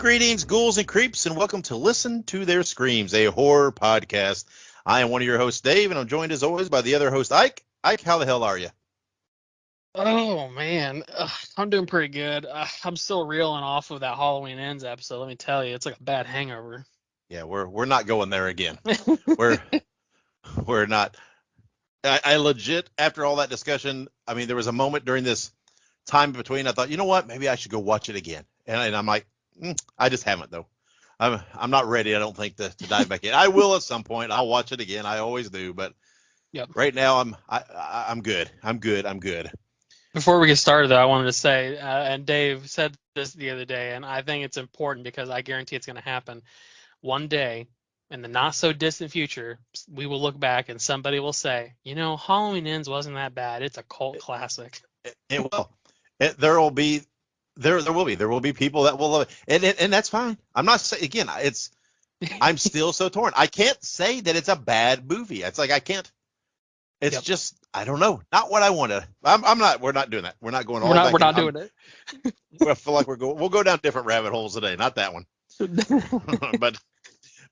Greetings, ghouls and creeps, and welcome to Listen to Their Screams, a horror podcast. I am one of your hosts, Dave, and I'm joined as always by the other host, Ike. Ike, how the hell are you? Oh man, I'm doing pretty good. I'm still reeling off of that Halloween Ends episode. Let me tell you, it's like a bad hangover. Yeah, we're not going there again. We're we're not. I legit, after all that discussion, I mean, there was a moment during this time between, I thought, you know what, maybe I should go watch it again, and I'm like, I just haven't though. I'm not ready. I don't think to dive back in. I will at some point. I'll watch it again. I always do, but Yep. right now I'm good. I'm good. Before we get started, though, I wanted to say, and Dave said this the other day, and I think it's important because I guarantee it's going to happen. One day, in the not so distant future, we will look back and somebody will say, Halloween Ends wasn't that bad. It's a cult classic. It will. There will be people that will love it, and that's fine. I'm not saying again. I'm still so torn. I can't say that it's a bad movie. It's like I can't. It's just I don't know. Not what I wanted. I'm not. We're not doing that. We're not going all back. We're not doing it. I feel like we'll go down different rabbit holes today. Not that one.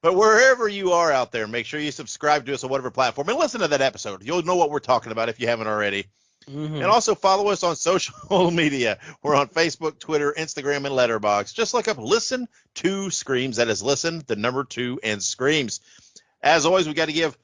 But wherever you are out there, make sure you subscribe to us on whatever platform and listen to that episode. You'll know what we're talking about if you haven't already. Mm-hmm. And also follow us on social media. We're on Facebook, Twitter, Instagram, and Letterboxd. Just look up Listen to Screams. That is Listen, the number 2, and Screams. As always, we got to give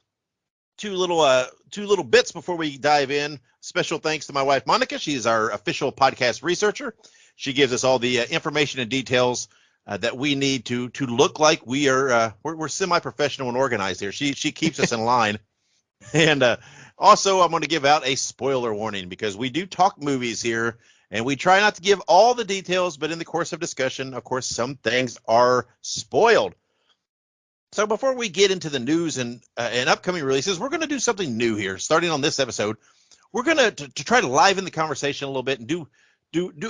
two little bits before we dive in. Special thanks to my wife, Monica. She's our official podcast researcher. She gives us all the information and details that we need to look like we're semi-professional and organized here. She keeps us in line. And also, I'm going to give out a spoiler warning because we do talk movies here, and we try not to give all the details, but in the course of discussion, of course, some things are spoiled. So before we get into the news and upcoming releases, we're going to do something new here. Starting on this episode, we're going to try to liven the conversation a little bit and do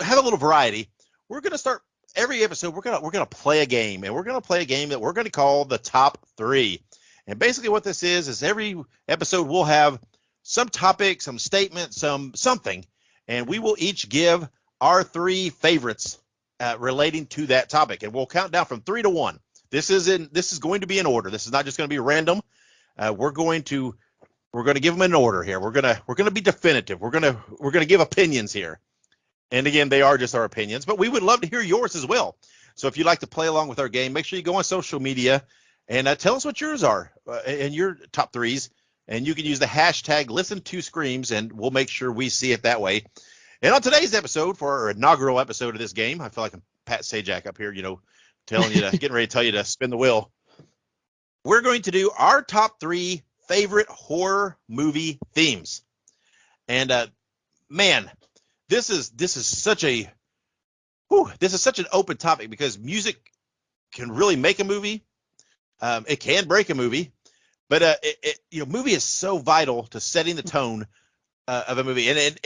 have a little variety. We're going to start every episode. We're going to play a game, and we're going to play a game that we're going to call the Top 3. And basically what this is every episode we'll have some topic, some statement, something, and we will each give our 3 favorites relating to that topic. And we'll count down from 3 to 1. This is going to be in order. This is not just going to be random. We're going to give them an order here. We're going to be definitive. We're going to give opinions here. And again, they are just our opinions, but we would love to hear yours as well. So if you'd like to play along with our game, make sure you go on social media and tell us what yours are and your top 3s. And you can use the hashtag #ListenToScreams, and we'll make sure we see it that way. And on today's episode, for our inaugural episode of this game, I feel like I'm Pat Sajak up here, getting ready to tell you to spin the wheel. We're going to do our top 3 favorite horror movie themes. And man, this is such an open topic because music can really make a movie. It can break a movie, but movie is so vital to setting the tone of a movie. And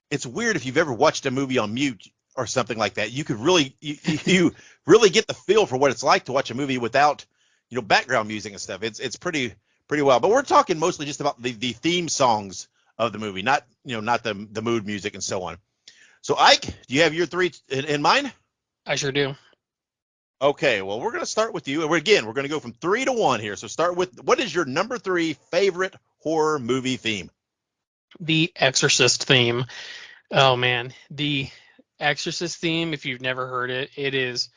it's weird if you've ever watched a movie on mute or something like that. You could really you really get the feel for what it's like to watch a movie without background music and stuff. It's pretty wild. But we're talking mostly just about the theme songs of the movie, not the mood music and so on. So Ike, do you have your 3 in mind? I sure do. Okay, well, we're going to start with you. We're going to go from 3 to 1 here. So start with, what is your number 3 favorite horror movie theme? The Exorcist theme. Oh man, the Exorcist theme, if you've never heard it, it is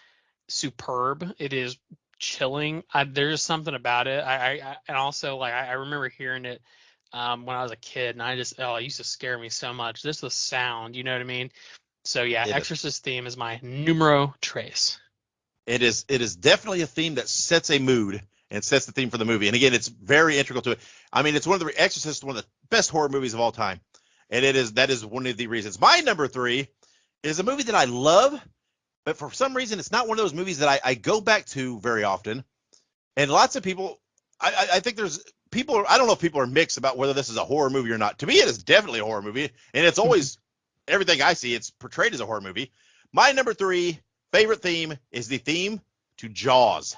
superb. It is chilling. There's something about it. And also, like, I remember hearing it when I was a kid, and it used to scare me so much. Just the sound, you know what I mean? So yeah, Exorcist theme is my numero tres. It is definitely a theme that sets a mood and sets the theme for the movie. And again, it's very integral to it. I mean, it's one of the Exorcist, one of the best horror movies of all time. And that is one of the reasons. My number 3 is a movie that I love, but for some reason, it's not one of those movies that I go back to very often. And lots of people, I think there's people, I don't know if people are mixed about whether this is a horror movie or not. To me, it is definitely a horror movie. And it's always, everything I see, it's portrayed as a horror movie. My number 3 favorite theme is the theme to Jaws.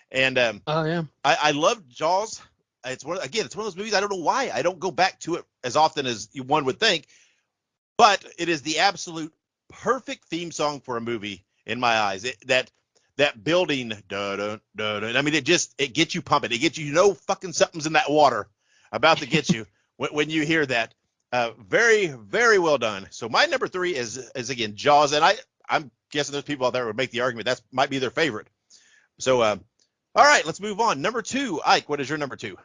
And I love Jaws. It's one of those movies, I don't know why I don't go back to it as often as one would think, but it is the absolute perfect theme song for a movie. in my eyes. That building, I mean, it gets you pumping. It gets you, fucking something's in that water about to get you when you hear that. Very, very well done. So my number 3 is again Jaws, and I'm guessing there's people out there who would make the argument that might be their favorite. So, all right, let's move on. Number 2, Ike, what is your number 2?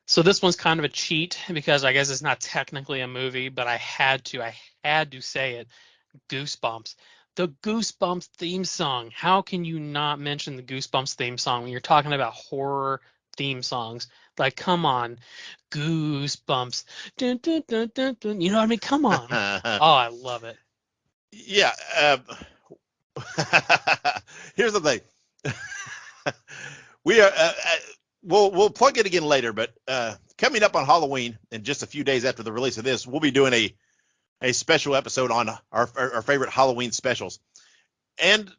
So this one's kind of a cheat because I guess it's not technically a movie, but I had to say it. Goosebumps. The Goosebumps theme song. How can you not mention the Goosebumps theme song when you're talking about horror theme songs? Like, come on. Goosebumps. Dun, dun, dun, dun, dun. You know what I mean? Come on. Oh, I love it. Yeah. Here's the thing. We are we'll plug it again later, but coming up on Halloween and just a few days after the release of this, we'll be doing a special episode on our favorite Halloween specials. And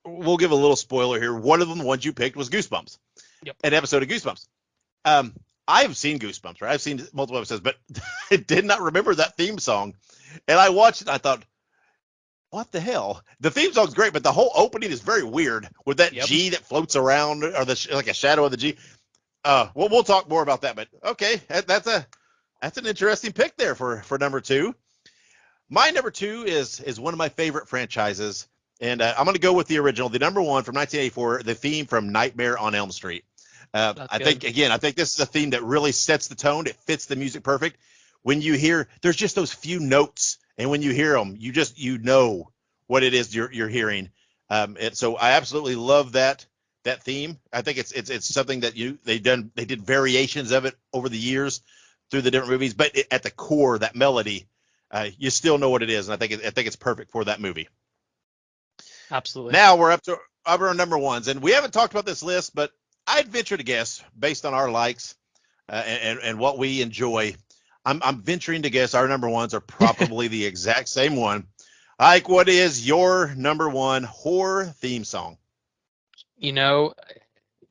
we'll give a little spoiler here. One of them, the ones you picked, was Goosebumps. Yep. An episode of Goosebumps. I've seen Goosebumps, right? I've seen multiple episodes, but I did not remember that theme song. And I watched it and I thought, what the hell? The theme song's great, but the whole opening is very weird with that G that floats around, or like a shadow of the G. We'll talk more about that, but okay, that's an interesting pick there for number 2. My number 2 is one of my favorite franchises, and I'm going to go with the original, the number 1 from 1984, the theme from Nightmare on Elm Street. I think this is a theme that really sets the tone. It fits the music perfect. When you hear, there's just those few notes, and when you hear them, you know what it is you're hearing. So I absolutely love that theme. I think it's something that they did variations of it over the years through the different movies, but at the core, that melody, you still know what it is, and I think it's perfect for that movie. Absolutely. Now we're up to our number 1s, and we haven't talked about this list, but I'd venture to guess, based on our likes and what we enjoy, I'm venturing to guess our number 1s are probably the exact same one. Ike, what is your number 1 horror theme song? It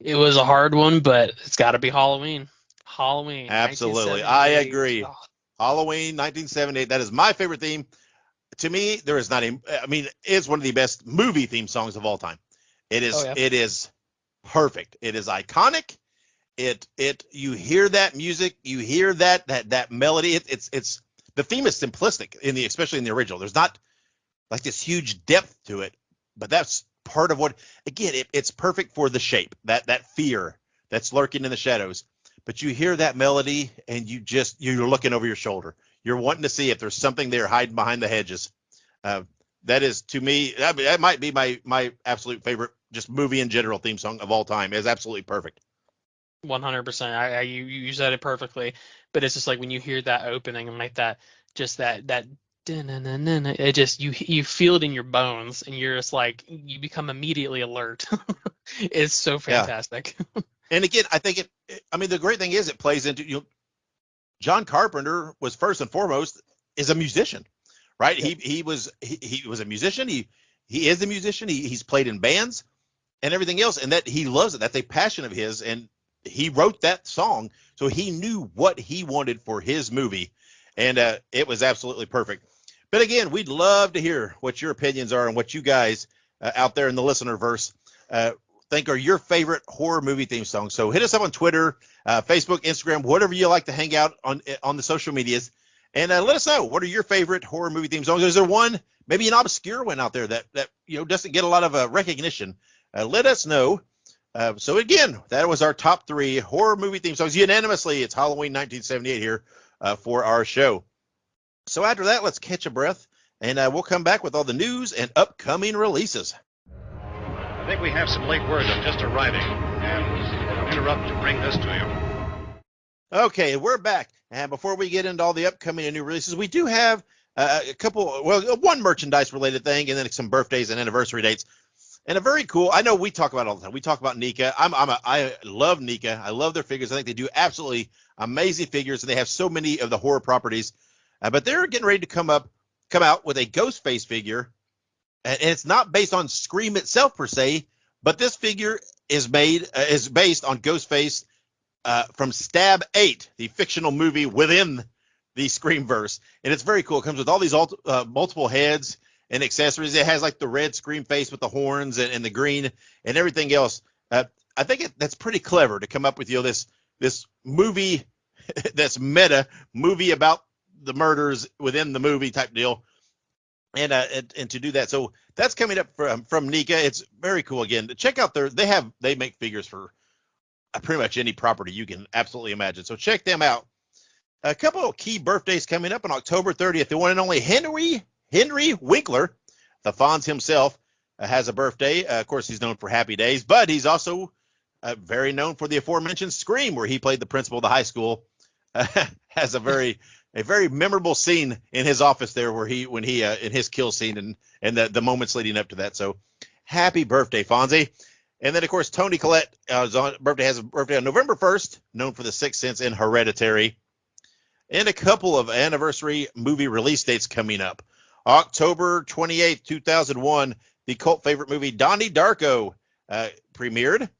was a hard one, but it's got to be Halloween. Halloween. Absolutely. I agree. Oh. Halloween 1978. That is my favorite theme. To me, there is not it's one of the best movie theme songs of all time. It is. Oh, yeah. It is perfect. It is iconic. You hear that music, you hear that melody. It's the theme is simplistic especially in the original. There's not like this huge depth to it, but that's part of what, again, it's perfect for the shape, that fear that's lurking in the shadows. But you hear that melody and you're looking over your shoulder. You're wanting to see if there's something there hiding behind the hedges. That is, to me, that might be my absolute favorite, just movie in general theme song of all time. It is absolutely perfect. 100%. You said it perfectly, but it's just like when you hear that opening and like that it just you feel it in your bones, and you're just like, you become immediately alert. It's so fantastic. Yeah. And again, I think the great thing is it plays into, John Carpenter was first and foremost is a musician, right? Yeah. He was a musician. He is a musician. He's played in bands and everything else, and that he loves it. That's a passion of his, and he wrote that song, so he knew what he wanted for his movie, and it was absolutely perfect. But again, we'd love to hear what your opinions are and what you guys out there in the listenerverse think are your favorite horror movie theme songs. So hit us up on Twitter, Facebook, Instagram, whatever you like to hang out on the social medias, and let us know, what are your favorite horror movie theme songs? Is there one, maybe an obscure one out there that doesn't get a lot of recognition? Let us know. So again, that was our top 3 horror movie theme songs. Unanimously, it's Halloween 1978 here for our show. So after that, let's catch a breath, and we'll come back with all the news and upcoming releases. I think we have some late word that's just arriving, and I'll interrupt to bring this to you. Okay, we're back. And before we get into all the upcoming and new releases, we do have one merchandise-related thing, and then some birthdays and anniversary dates. And a very cool, I know we talk about it all the time. We talk about NECA. I love NECA. I love their figures. I think they do absolutely amazing figures, and they have so many of the horror properties. But they're getting ready to come out with a Ghostface figure, and it's not based on Scream itself per se, but this figure is based on Ghostface from Stab 8, the fictional movie within the Screamverse, and it's very cool. It comes with all these multiple heads and accessories. It has like the red screen face with the horns and the green and everything else. I think that's pretty clever to come up with this movie that's meta movie about the murders within the movie type deal, and to do that. So that's coming up from Nika. It's very cool. Again, check out they make figures for pretty much any property you can absolutely imagine. So check them out. A couple of key birthdays coming up on October 30th. The one and only Henry Winkler, the Fonz himself, has a birthday. Of course, he's known for Happy Days, but he's also very known for the aforementioned Scream, where he played the principal of the high school. Has a very memorable scene in his office there, where when he in his kill scene and the moments leading up to that. So, happy birthday, Fonzie! And then, of course, Tony Collette has a birthday on November 1st, known for The Sixth Sense and Hereditary. And a couple of anniversary movie release dates coming up. October 28th, 2001, the cult favorite movie Donnie Darko premiered.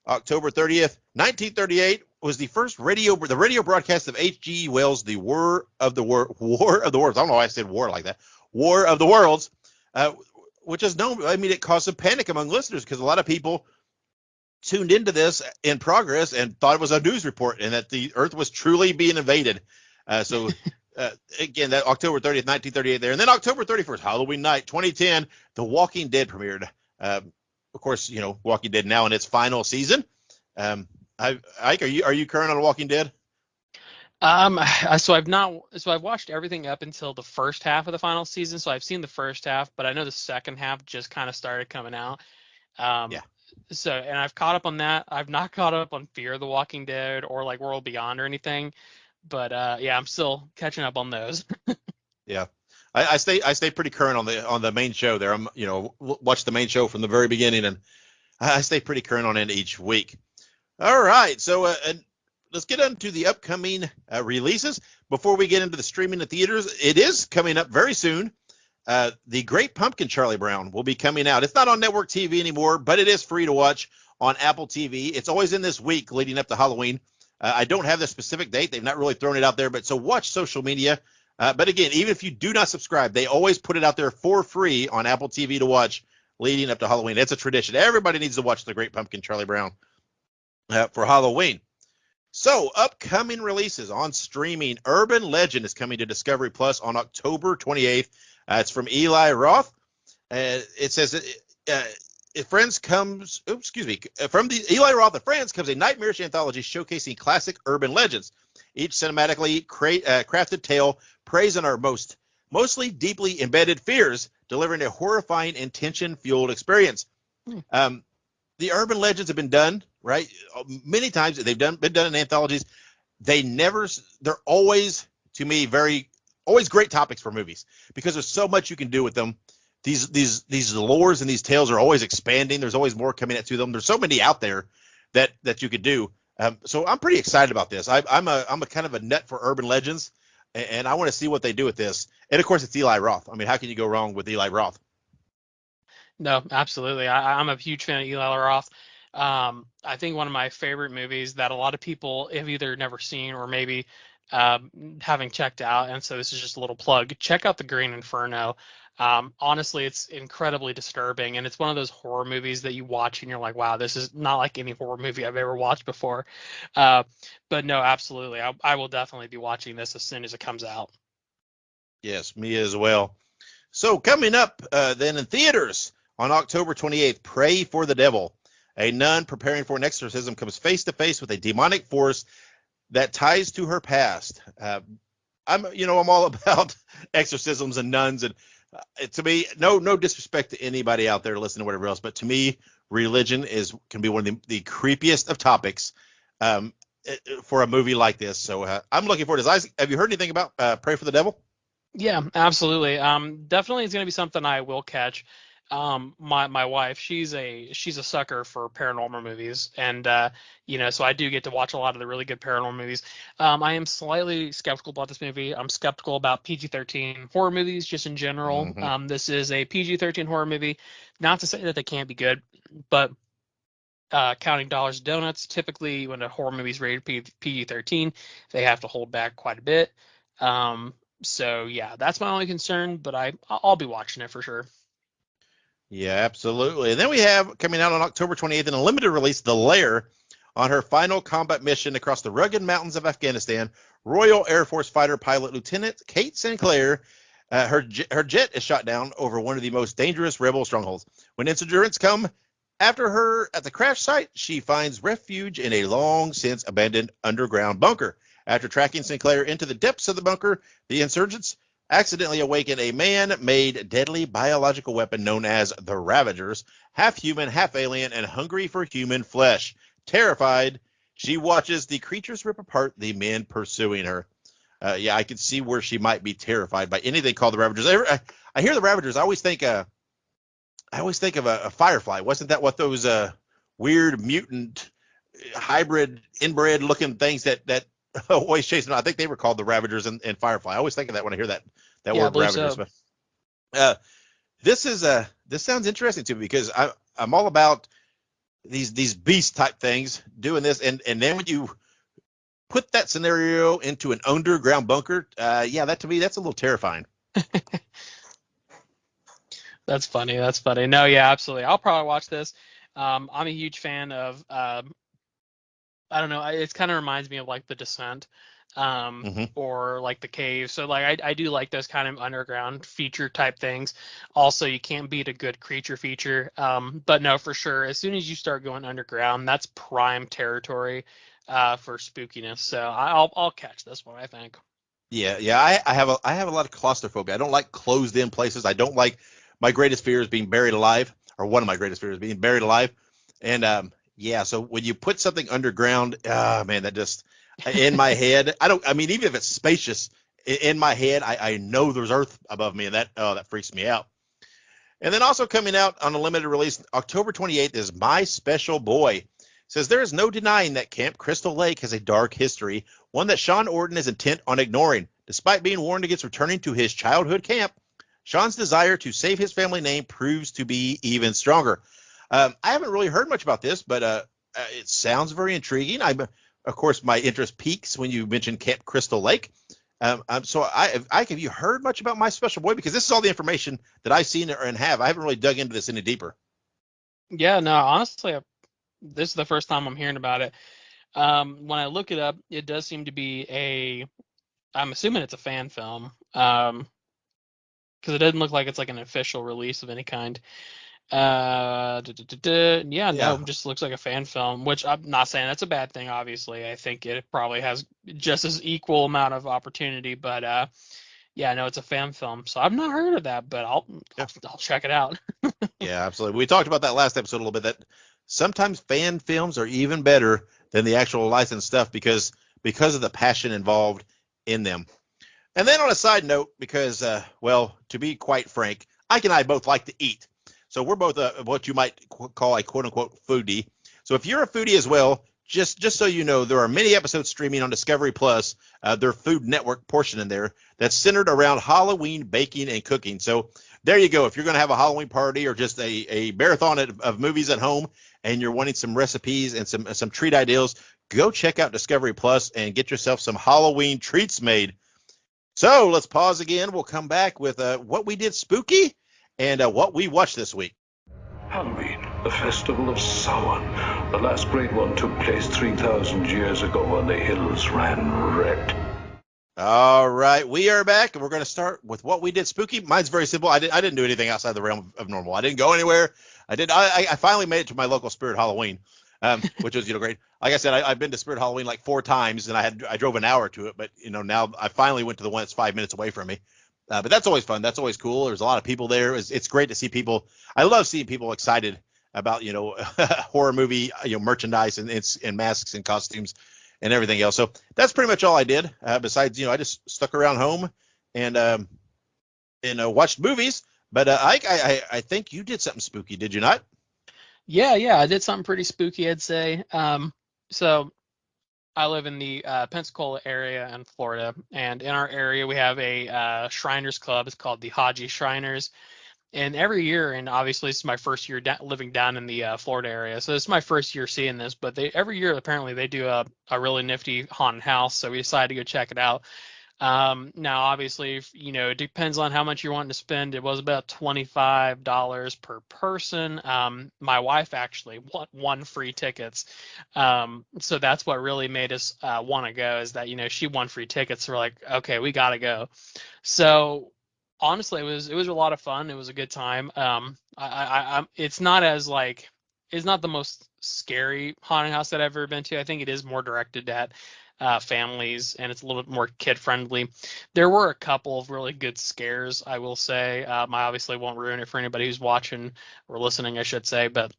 October 30th, 1938 was the first radio broadcast of H.G. Wells' The War of the Worlds. I don't know why I said war like that. War of the Worlds, which is known. I mean, it caused some panic among listeners because a lot of people tuned into this in progress and thought it was a news report and that the Earth was truly being invaded. Again, that October 30th, 1938 there. And then October 31st, Halloween night, 2010, The Walking Dead premiered. Of course, Walking Dead now in its final season. Ike, are you current on Walking Dead? So I've watched everything up until the first half of the final season. So I've seen the first half, but I know the second half just kind of started coming out. Yeah. So, and I've caught up on that. I've not caught up on Fear of the Walking Dead or like World Beyond or anything. But yeah, I'm still catching up on those. Yeah, I stay pretty current on the main show there. I'm watch the main show from the very beginning, and I stay pretty current on it each week. All right, so and let's get into the upcoming releases before we get into the streaming in theaters. It is coming up very soon. The Great Pumpkin Charlie Brown will be coming out. It's not on network TV anymore, but it is free to watch on Apple TV. It's always in this week leading up to Halloween. I don't have the specific date. They've not really thrown it out there, but so watch social media. But again, even if you do not subscribe, they always put it out there for free on Apple TV to watch leading up to Halloween. It's a tradition. Everybody needs to watch The Great Pumpkin Charlie Brown for Halloween. So, upcoming releases on streaming. Urban Legend is coming to Discovery Plus on October 28th. It's from Eli Roth. It says from the Eli Roth of Friends comes a nightmarish anthology showcasing classic urban legends. Each cinematically crafted tale preys on our mostly deeply embedded fears, delivering a horrifying and tension-fueled experience. The urban legends have been done, right? Many times they've been done in anthologies. They're always, to me, always great topics for movies because there's so much you can do with them. These lores and these tales are always expanding. There's always more coming to them. There's so many out there that you could do. So I'm pretty excited about this. I'm a kind of a nut for urban legends, and I want to see what they do with this. And of course, it's Eli Roth. I mean, how can you go wrong with Eli Roth? No, absolutely. I'm a huge fan of Eli Roth. I think one of my favorite movies that a lot of people have either never seen or maybe having checked out, and so this is just a little plug. Check out The Green Inferno. Honestly, it's incredibly disturbing, and it's one of those horror movies that you watch and you're like, wow, this is not like any horror movie I've ever watched before. But no, absolutely. I will definitely be watching this as soon as it comes out. Yes, me as well. So coming up then in theaters on October 28th, Pray for the Devil. A nun preparing for an exorcism comes face to face with a demonic force that ties to her past. I'm all about exorcisms and nuns, and to me, no disrespect to anybody out there listening to whatever else, but to me, religion can be one of the creepiest of topics for a movie like this. So I'm looking forward to this. Have you heard anything about Pray for the Devil? Yeah, absolutely. Definitely is going to be something I will catch. My wife, she's a sucker for paranormal movies, and so I do get to watch a lot of the really good paranormal movies. I am slightly skeptical about this movie. I'm skeptical about PG-13 horror movies just in general. Mm-hmm. This is a PG-13 horror movie. Not to say that they can't be good, but counting dollars and donuts, typically when a horror movie is rated PG-13, they have to hold back quite a bit. So yeah, that's my only concern, but I'll be watching it for sure. Yeah, absolutely. And then we have coming out on October 28th in a limited release, The Lair. On her final combat mission across the rugged mountains of Afghanistan, Royal Air Force fighter pilot Lieutenant Kate Sinclair, her jet is shot down over one of the most dangerous rebel strongholds. When insurgents come after her at the crash site, she finds refuge in a long since abandoned underground bunker. After tracking Sinclair into the depths of the bunker, the insurgents accidentally awaken a man-made deadly biological weapon known as the Ravagers, half human, half alien, and hungry for human flesh. Terrified, she watches the creatures rip apart the men pursuing her. Yeah, I can see where she might be terrified by anything called the Ravagers. I hear the Ravagers. I always think of a Firefly. Wasn't that what those weird mutant hybrid inbred looking things that always chasing? I think they were called the Ravagers in Firefly. I always think of that when I hear that Yeah, I word believe Ravagers. so. But this sounds interesting to me because I'm all about these beast type things doing this, and then when you put that scenario into an underground bunker, yeah, that to me that's a little terrifying. That's funny. That's funny. No, yeah, absolutely. I'll probably watch this. I'm a huge fan of. I don't know. It kind of reminds me of like The Descent, Mm-hmm. or like The Cave. So like I do like those kind of underground feature type things. Also, you can't beat a good creature feature. But no, for sure, as soon as you start going underground, that's prime territory for spookiness. So I'll catch this one, I think. Yeah. I have a lot of claustrophobia. I don't like closed in places. I don't like my greatest fear is being buried alive, or one of my greatest fears being buried alive. And yeah, so when you put something underground, man, that just in my head, I don't. I mean, even if it's spacious, in my head, I know there's Earth above me, and that freaks me out. And then also coming out on a limited release, October 28th is My Special Boy. It says there is no denying that Camp Crystal Lake has a dark history, one that Sean Orton is intent on ignoring. Despite being warned against returning to his childhood camp, Sean's desire to save his family name proves to be even stronger. I haven't really heard much about this, but it sounds very intriguing. Of course, my interest peaks when you mention Camp Crystal Lake. So have you heard much about My Special Boy? Because this is all the information that I've seen and have. I haven't really dug into this any deeper. Yeah, no, honestly, this is the first time I'm hearing about it. When I look it up, it does seem to be I'm assuming it's a fan film, because it doesn't look like it's like an official release of any kind. Yeah, no, Yeah, it just looks like a fan film, which I'm not saying that's a bad thing, obviously. I think it probably has just as equal amount of opportunity, but yeah, no, it's a fan film, so I've not heard of that, but I'll yeah, I'll check it out. yeah, absolutely. We talked about that last episode a little bit. That sometimes fan films are even better than the actual licensed stuff because of the passion involved in them. And then on a side note, because well, to be quite frank, Ike and I both like to eat. So we're both what you might call a quote unquote foodie. So if you're a foodie as well, just so you know, there are many episodes streaming on Discovery Plus, their Food Network portion in there that's centered around Halloween baking and cooking. So there you go. If you're going to have a Halloween party or just a marathon of movies at home, and you're wanting some recipes and some treat ideas, go check out Discovery Plus and get yourself some Halloween treats made. So let's pause again. We'll come back with what we did spooky and what we watched this week. Halloween, the festival of Samhain. The last great one took place 3,000 years ago when the hills ran red. All right, we are back, and we're going to start with what we did spooky. Mine's very simple. I didn't do anything outside the realm of normal. I didn't go anywhere. I finally made it to my local Spirit Halloween, which was great. Like I said, I've been to Spirit Halloween like 4 times, and I drove an hour to it, but now I finally went to the one that's 5 minutes away from me. But that's always fun. That's always cool. There's a lot of people there. It's great to see people. I love seeing people excited about horror movie merchandise and masks and costumes and everything else. So that's pretty much all I did. Besides, I just stuck around home and watched movies. But I think you did something spooky, did you not? Yeah, I did something pretty spooky, I'd say. So I live in the Pensacola area in Florida, and in our area we have a Shriners Club. It's called the Haji Shriners, and every year, and obviously this is my first year living down in the Florida area, so this is my first year seeing this. But every year apparently they do a really nifty haunted house, so we decided to go check it out. Now, obviously, it depends on how much you're wanting to spend. It was about $25 per person. My wife actually won free tickets. So that's what really made us want to go, is that, she won free tickets. So we're like, okay, we got to go. So honestly, it was a lot of fun. It was a good time. It's not as like, it's not the most scary haunted house that I've ever been to. I think it is more directed at families, and it's a little bit more kid friendly. There were a couple of really good scares, I will say. I obviously won't ruin it for anybody who's watching or listening, I should say, but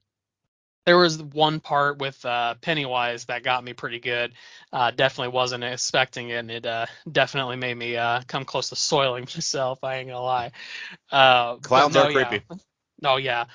there was one part with Pennywise that got me pretty good. Definitely wasn't expecting it, and it definitely made me come close to soiling myself. I ain't gonna lie. But Clowns no, are yeah, creepy. no, yeah.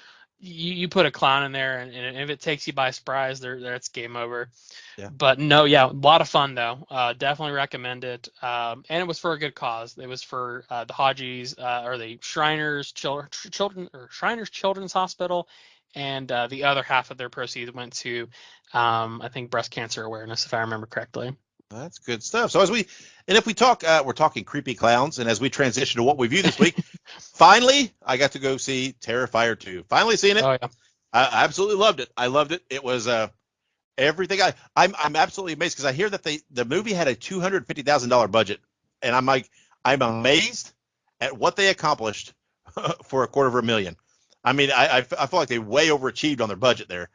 You put a clown in there, and if it takes you by surprise, it's game over. Yeah. But no, yeah, a lot of fun though. Definitely recommend it. And it was for a good cause. It was for the Hodges or the Shriners Children's Hospital, and the other half of their proceeds went to, I think, breast cancer awareness, if I remember correctly. That's good stuff. So if we talk, we're talking creepy clowns, and as we transition to what we view this week, finally, I got to go see Terrifier 2. Finally seen it. Oh yeah. I absolutely loved it. I loved it. It was everything. I'm absolutely amazed, because I hear that the movie had a $250,000 budget, and I'm amazed at what they accomplished for $250,000. I mean, I feel like they way overachieved on their budget there.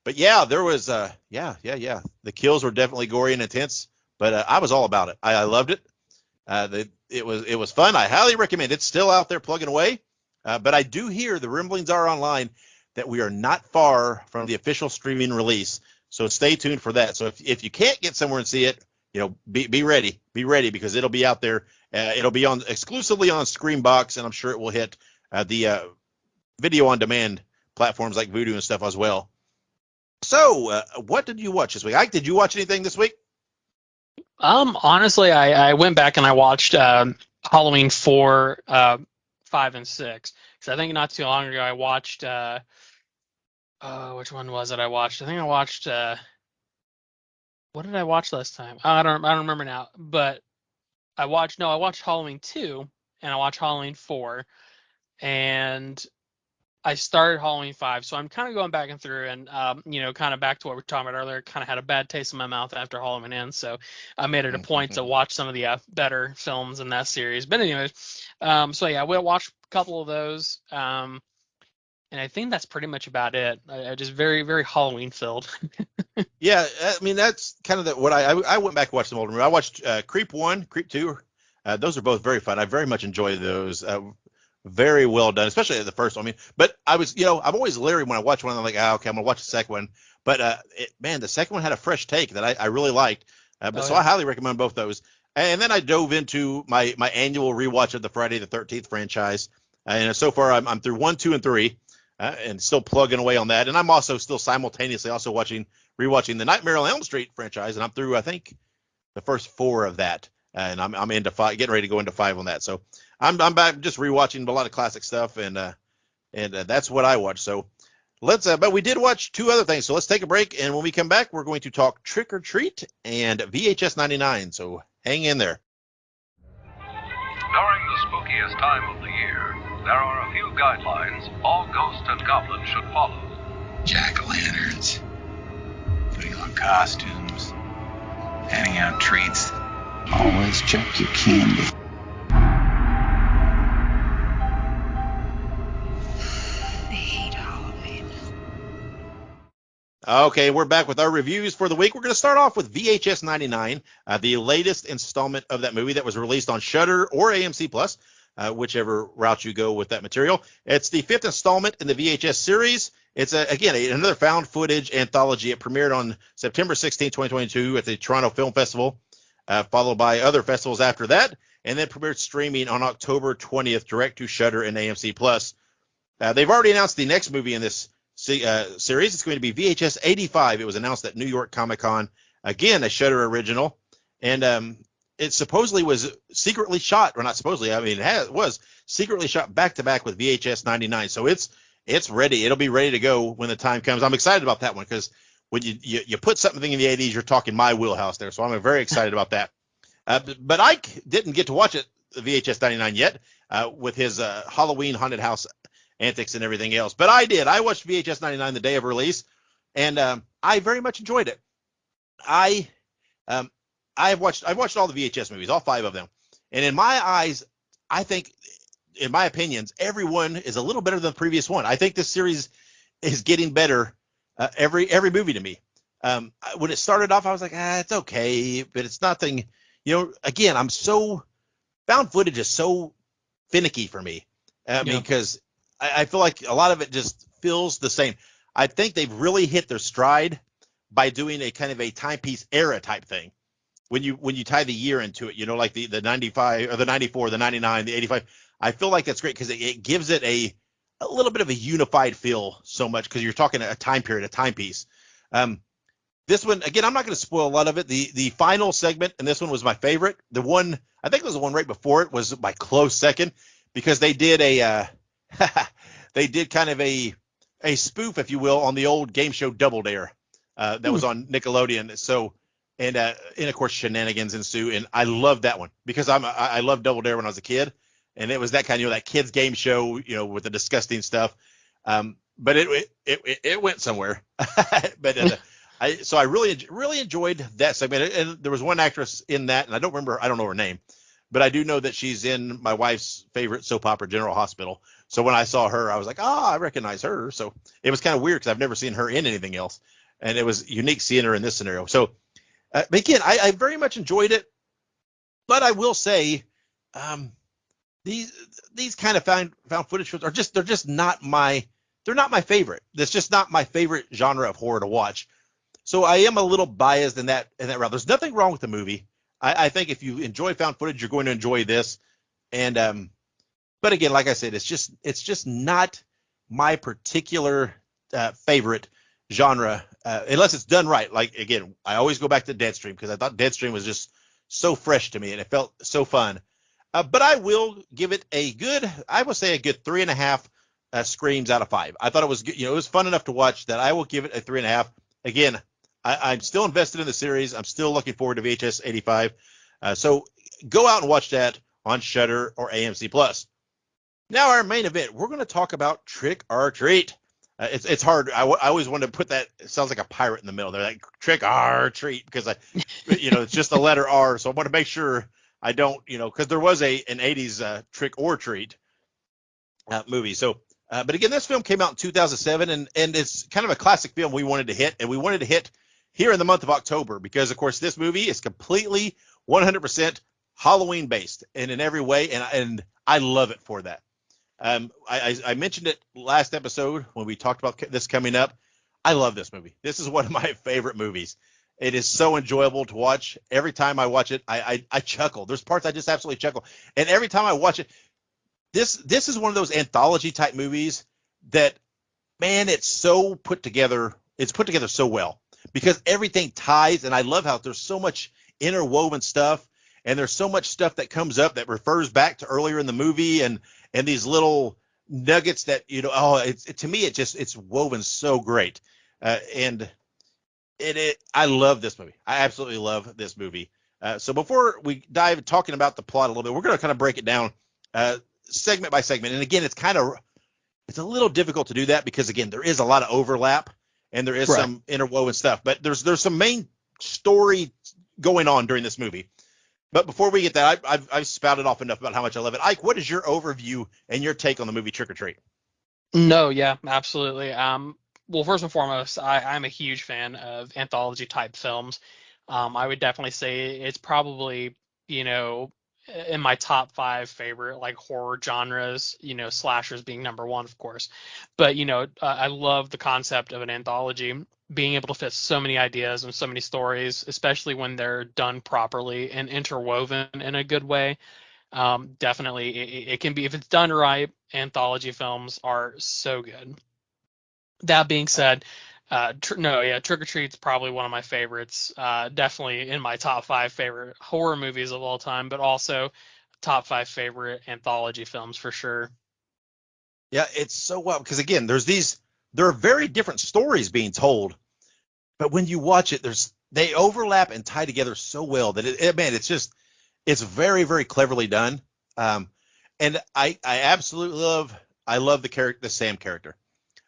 But yeah, there was yeah. The kills were definitely gory and intense, but I was all about it. I loved it. It was fun. I highly recommend it. It's still out there plugging away. But I do hear the rumblings are online that we are not far from the official streaming release. So stay tuned for that. So if you can't get somewhere and see it, be ready. Be ready, because it'll be out there. It'll be on exclusively on Screambox, and I'm sure it will hit the video on demand platforms like Vudu and stuff as well. So what did you watch this week? Ike, did you watch anything this week? Honestly, I went back and I watched Halloween 4, 5, and 6. Because I think not too long ago I watched which one was it I watched? I think I watched what did I watch last time? I don't remember now. But I watched Halloween 2 and I watched Halloween 4, and I started Halloween 5, so I'm kind of going back and through, and kind of back to what we were talking about earlier. Kind of had a bad taste in my mouth after Halloween ends, so I made it a point to watch some of the better films in that series. But anyways, so yeah, we'll watch a couple of those, and I think that's pretty much about it. I just very, very Halloween filled. Yeah, I mean, that's kind of what I went back and watched some older movies. I watched Creep 1, Creep 2. Those are both very fun. I very much enjoyed those. Very well done, especially the first one. I mean, but I was, I'm always leery when I watch one. I'm like, okay, I'm gonna watch the second one. But man, the second one had a fresh take that I really liked. So I highly recommend both those. And then I dove into my annual rewatch of the Friday the 13th franchise. And so far I'm through 1, 2, and 3, and still plugging away on that. And I'm also still simultaneously also rewatching the Nightmare on Elm Street franchise, and I'm through, I think, the first 4 of that. And I'm into 5, getting ready to go into 5 on that. So I'm back just rewatching a lot of classic stuff, and that's what I watch. So but we did watch 2 other things. So let's take a break, and when we come back, we're going to talk Trick or Treat and VHS 99. So hang in there. During the spookiest time of the year, there are a few guidelines all ghosts and goblins should follow. Jack-o'-lanterns, putting on costumes, handing out treats. Always check your candy. I hate Halloween. Okay, we're back with our reviews for the week. We're going to start off with VHS 99, the latest installment of that movie that was released on Shudder or AMC Plus, whichever route you go with that material. It's the 5th installment in the VHS series. It's, again, another found footage anthology. It premiered on September 16, 2022 at the Toronto Film Festival, followed by other festivals after that, and then premiered streaming on October 20th, direct to Shudder and AMC Plus. They've already announced the next movie in this series. It's going to be VHS 85. It was announced at New York Comic Con. Again, a Shudder original. And it supposedly was secretly shot, or not supposedly, I mean, it was secretly shot back-to-back with VHS 99. So it's ready. It'll be ready to go when the time comes. I'm excited about that one, because when you put something in the 80s, you're talking my wheelhouse there. So I'm very excited about that. But Ike didn't get to watch it, VHS 99 yet, with his Halloween haunted house antics and everything else. But I did. I watched VHS 99 the day of release, and I very much enjoyed it. I've watched all the VHS movies, all 5 of them, and in my eyes, I think, in my opinions, every one is a little better than the previous one. I think this series is getting better every movie to me. When it started off, I was like, it's okay, but it's nothing. Again, found footage is so finicky for me. Because I feel like a lot of it just feels the same. I think they've really hit their stride by doing a kind of a timepiece era type thing. When you tie the year into it, like the 95 or the 94, the 99, the 85, I feel like that's great because it gives it a little bit of a unified feel so much, because you're talking a time period, a timepiece. This one, again, I'm not going to spoil a lot of it. The final segment, and this one was my favorite. The one, I think it was the one right before it, was my close second, because they did they did kind of a spoof, if you will, on the old game show Double Dare that was on Nickelodeon. So, and of course shenanigans ensue, and I love that one because I loved Double Dare when I was a kid, and it was that kind of that kids game show, with the disgusting stuff. But it went somewhere. But I really enjoyed that segment, and there was one actress in that, and I don't know her name, but I do know that she's in my wife's favorite soap opera, General Hospital. So when I saw her, I was like, I recognize her. So it was kind of weird because I've never seen her in anything else, and it was unique seeing her in this scenario. So, but again, I very much enjoyed it, but I will say, these kind of found footage shows they're just not my favorite. That's just not my favorite genre of horror to watch. So I am a little biased in that route. There's nothing wrong with the movie. I think if you enjoy found footage, you're going to enjoy this. And but again, like I said, it's just not my particular favorite genre, unless it's done right. Like, again, I always go back to Deadstream because I thought Deadstream was just so fresh to me and it felt so fun. But I will give it a good 3.5 screams out of 5. I thought it was good. It was fun enough to watch that I will give it a 3.5. Again, I'm still invested in the series. I'm still looking forward to VHS 85. So go out and watch that on Shudder or AMC Plus. Now our main event, we're going to talk about Trick or Treat. It's hard. I always want to put that. It sounds like a pirate in the middle. They're like Trick or Treat because it's just the letter R. So I want to make sure I don't, because there was an 80s Trick or Treat movie. So, but again, this film came out in 2007, and it's kind of a classic film we wanted to hit, and we wanted to hit here in the month of October because, of course, this movie is completely 100% Halloween based and in every way, and I love it for that. I mentioned it last episode when we talked about this coming up. I love this movie. This is one of my favorite movies. It is so enjoyable to watch. Every time I watch it, I chuckle. There's parts I just absolutely chuckle. And every time I watch it, this is one of those anthology type movies that, man, it's so put together. It's put together so well because everything ties. And I love how there's so much interwoven stuff. And there's so much stuff that comes up that refers back to earlier in the movie and these little nuggets that, to me, it's woven so great. And I love this movie. I absolutely love this movie. So before we dive talking about the plot a little bit, we're going to kind of break it down segment by segment. And again, it's a little difficult to do that because, again, there is a lot of overlap and there is some interwoven stuff. But there's some main story going on during this movie. But before we get that, I've spouted off enough about how much I love it. Ike, what is your overview and your take on the movie Trick or Treat? No, yeah, absolutely. Well, first and foremost, I'm a huge fan of anthology type films. I would definitely say it's probably, in my top 5 favorite like horror genres, slashers being number 1, of course. But, I love the concept of an anthology, being able to fit so many ideas and so many stories, especially when they're done properly and interwoven in a good way. Definitely, it can be, if it's done right, anthology films are so good. That being said, Trick or Treat's probably one of my favorites. Definitely in my top 5 favorite horror movies of all time, but also top 5 favorite anthology films for sure. Yeah, it's so well because, again, there are very different stories being told, but when you watch it, they overlap and tie together so well that it's just, It's very, very cleverly done. And I absolutely love the Sam character.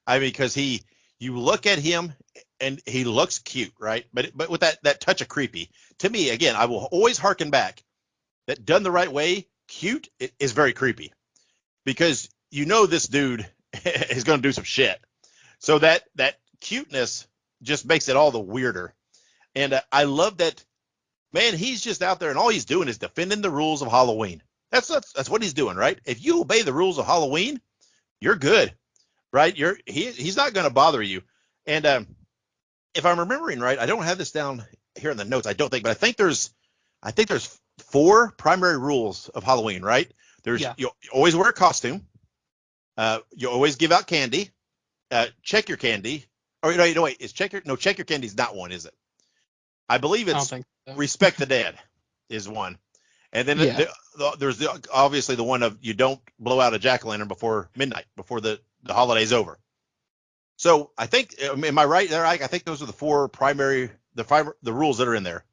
I mean, because you look at him and he looks cute, right? But with that touch of creepy. To me, again, I will always harken back that done the right way, cute is very creepy because this dude is going to do some shit. So that cuteness just makes it all the weirder. And I love that, man. He's just out there and all he's doing is defending the rules of Halloween. That's what he's doing, right? If you obey the rules of Halloween, you're good, right? He's not going to bother you. And if I'm remembering right, I don't have this down here in the notes. I don't think, but I think there's 4 primary rules of Halloween, right? You always wear a costume. You always give out candy. Check your candy. Or no, wait, check your candy is not one, is it? I believe it's respect the dead is one. And then there's obviously the one of you don't blow out a jack-o'-lantern before midnight, before the holiday's over. So I think, am I right there, Ike? I think those are the 4 primary, the rules that are in there.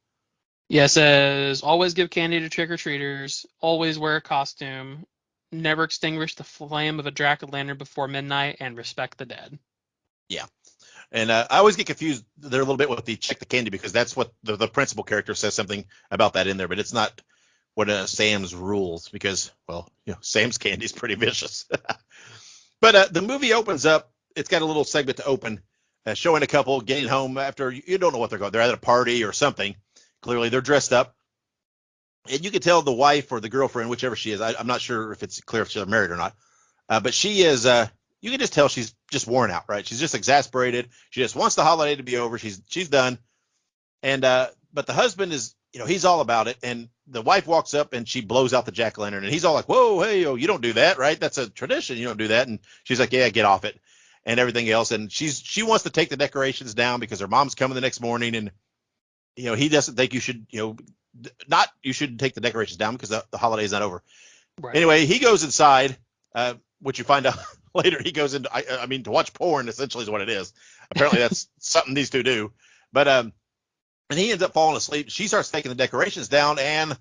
Yeah, it says always give candy to trick-or-treaters, always wear a costume, never extinguish the flame of a jack-o'-lantern before midnight, and respect the dead. Yeah. And I always get confused there a little bit with the check the candy because that's what the principal character says something about that in there, but it's not what Sam's rules because, well, Sam's candy is pretty vicious. But the movie opens up. It's got a little segment to open showing a couple getting home after you don't know what they're going. They're at a party or something. Clearly, they're dressed up. And you can tell the wife or the girlfriend, whichever she is. I'm not sure if it's clear if she's married or not. But she is you can just tell she's just worn out, right? She's just exasperated. She just wants the holiday to be over. She's done. And but the husband is, he's all about it. And the wife walks up and she blows out the jack-o'-lantern. And he's all like, whoa, hey, you don't do that, right? That's a tradition. You don't do that. And she's like, yeah, get off it and everything else. And she wants to take the decorations down because her mom's coming the next morning. And, he doesn't think you should, you shouldn't take the decorations down because the holiday is not over. Right. Anyway, he goes inside, which you find out later. He goes into, I mean, to watch porn essentially is what it is. Apparently that's something these two do. But and he ends up falling asleep. She starts taking the decorations down, and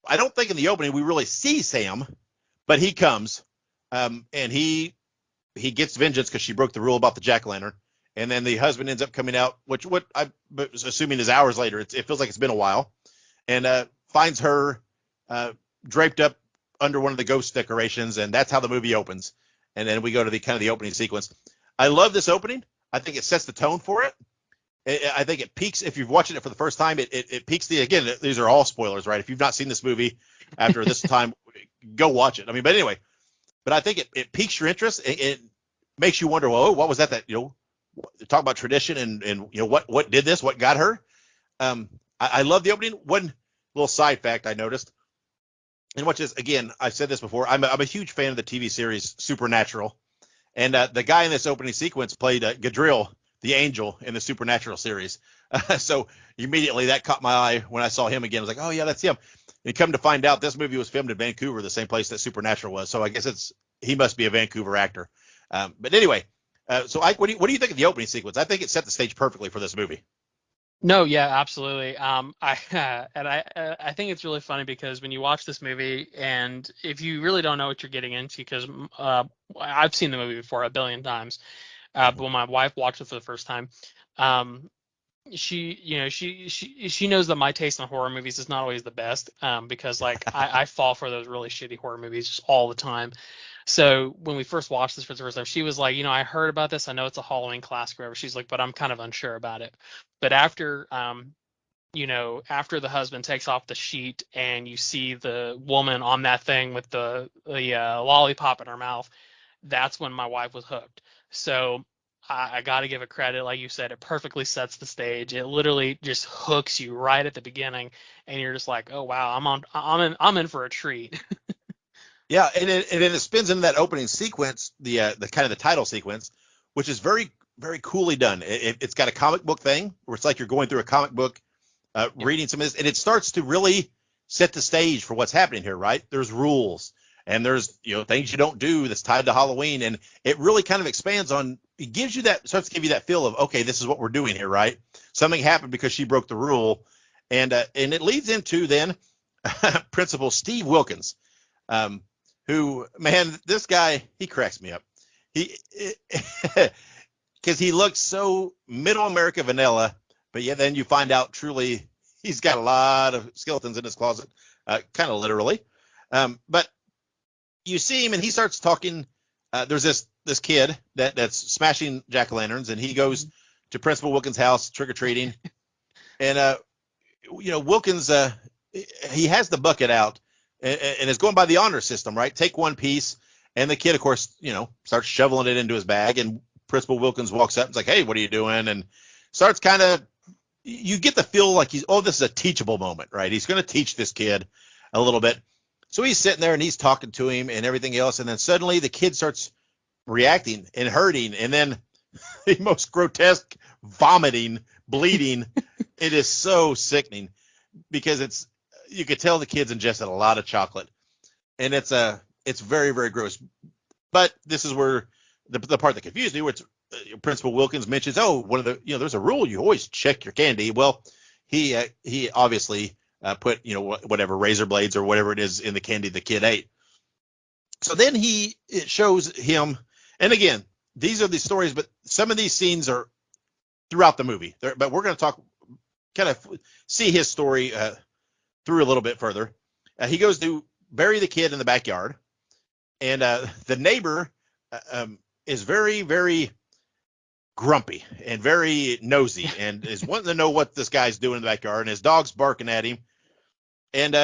I don't think in the opening we really see Sam, but he comes, and he gets vengeance because she broke the rule about the jack-o'-lantern. And then the husband ends up coming out, which what I was assuming is hours later. It feels like it's been a while, and finds her draped up under one of the ghost decorations, and that's how the movie opens. And then we go to the opening sequence. I love this opening. I think it sets the tone for it. I think it peaks if you've watching it for the first time. It peaks again. These are all spoilers, right? If you've not seen this movie after this time, go watch it. I mean, but anyway, but I think it piques your interest. It makes you wonder, well, what was that talk about tradition and what did this? What got her? I love the opening. One little side fact I noticed, and which is, again, I've said this before, I'm a huge fan of the TV series Supernatural, and the guy in this opening sequence played Gadriel, the angel in the Supernatural series. So immediately that caught my eye when I saw him again. I was like, oh yeah, that's him. And come to find out, this movie was filmed in Vancouver, the same place that Supernatural was. So I guess he must be a Vancouver actor. But anyway, so Ike, what do you think of the opening sequence? I think it set the stage perfectly for this movie. No, yeah, absolutely. I think it's really funny because when you watch this movie, and if you really don't know what you're getting into, because I've seen the movie before a billion times, but when my wife watched it for the first time, she knows that my taste in horror movies is not always the best, because I fall for those really shitty horror movies just all the time. So when we first watched this for the first time, she was like, I heard about this. I know it's a Halloween classic or whatever. She's like, but I'm kind of unsure about it. But after the husband takes off the sheet and you see the woman on that thing with the lollipop in her mouth, that's when my wife was hooked. So I got to give it credit. Like you said, it perfectly sets the stage. It literally just hooks you right at the beginning, and you're just like, oh wow, I'm in for a treat. Yeah, and it spins into that opening sequence, the kind of the title sequence, which is very, very coolly done. It's got a comic book thing where it's like you're going through a comic book, reading some of this, and it starts to really set the stage for what's happening here, right? There's rules, and there's things you don't do that's tied to Halloween, and it really kind of expands on. It starts to give you that feel of, okay, this is what we're doing here, right? Something happened because she broke the rule, and it leads into then Principal Steve Wilkins, who, man, this guy, he cracks me up. He, because he looks so middle America vanilla, but yeah, then you find out truly he's got a lot of skeletons in his closet, kind of literally. But you see him and he starts talking. There's this kid that's smashing jack-o'-lanterns, and he goes to Principal Wilkins' house trick or treating, and Wilkins, he has the bucket out and is going by the honor system, right? Take one piece, and the kid, of course, starts shoveling it into his bag, and Principal Wilkins walks up and's like, "Hey, what are you doing?" And starts kind of, you get the feel like this is a teachable moment, right? He's going to teach this kid a little bit. So he's sitting there and he's talking to him and everything else, and then suddenly the kid starts reacting and hurting, and then the most grotesque vomiting, bleeding. It is so sickening because you could tell the kid's ingested a lot of chocolate, and it's very, very gross. But this is where the part that confused me, which Principal Wilkins mentions, one of the, there's a rule, you always check your candy. Well, he obviously put, whatever razor blades or whatever it is in the candy the kid ate. So then it shows him, and again, these are the stories, but some of these scenes are throughout the movie. But we're going to talk, kind of see his story through a little bit further. He goes to bury the kid in the backyard, and the neighbor is very, very grumpy and very nosy and is wanting to know what this guy's doing in the backyard, and his dog's barking at him, and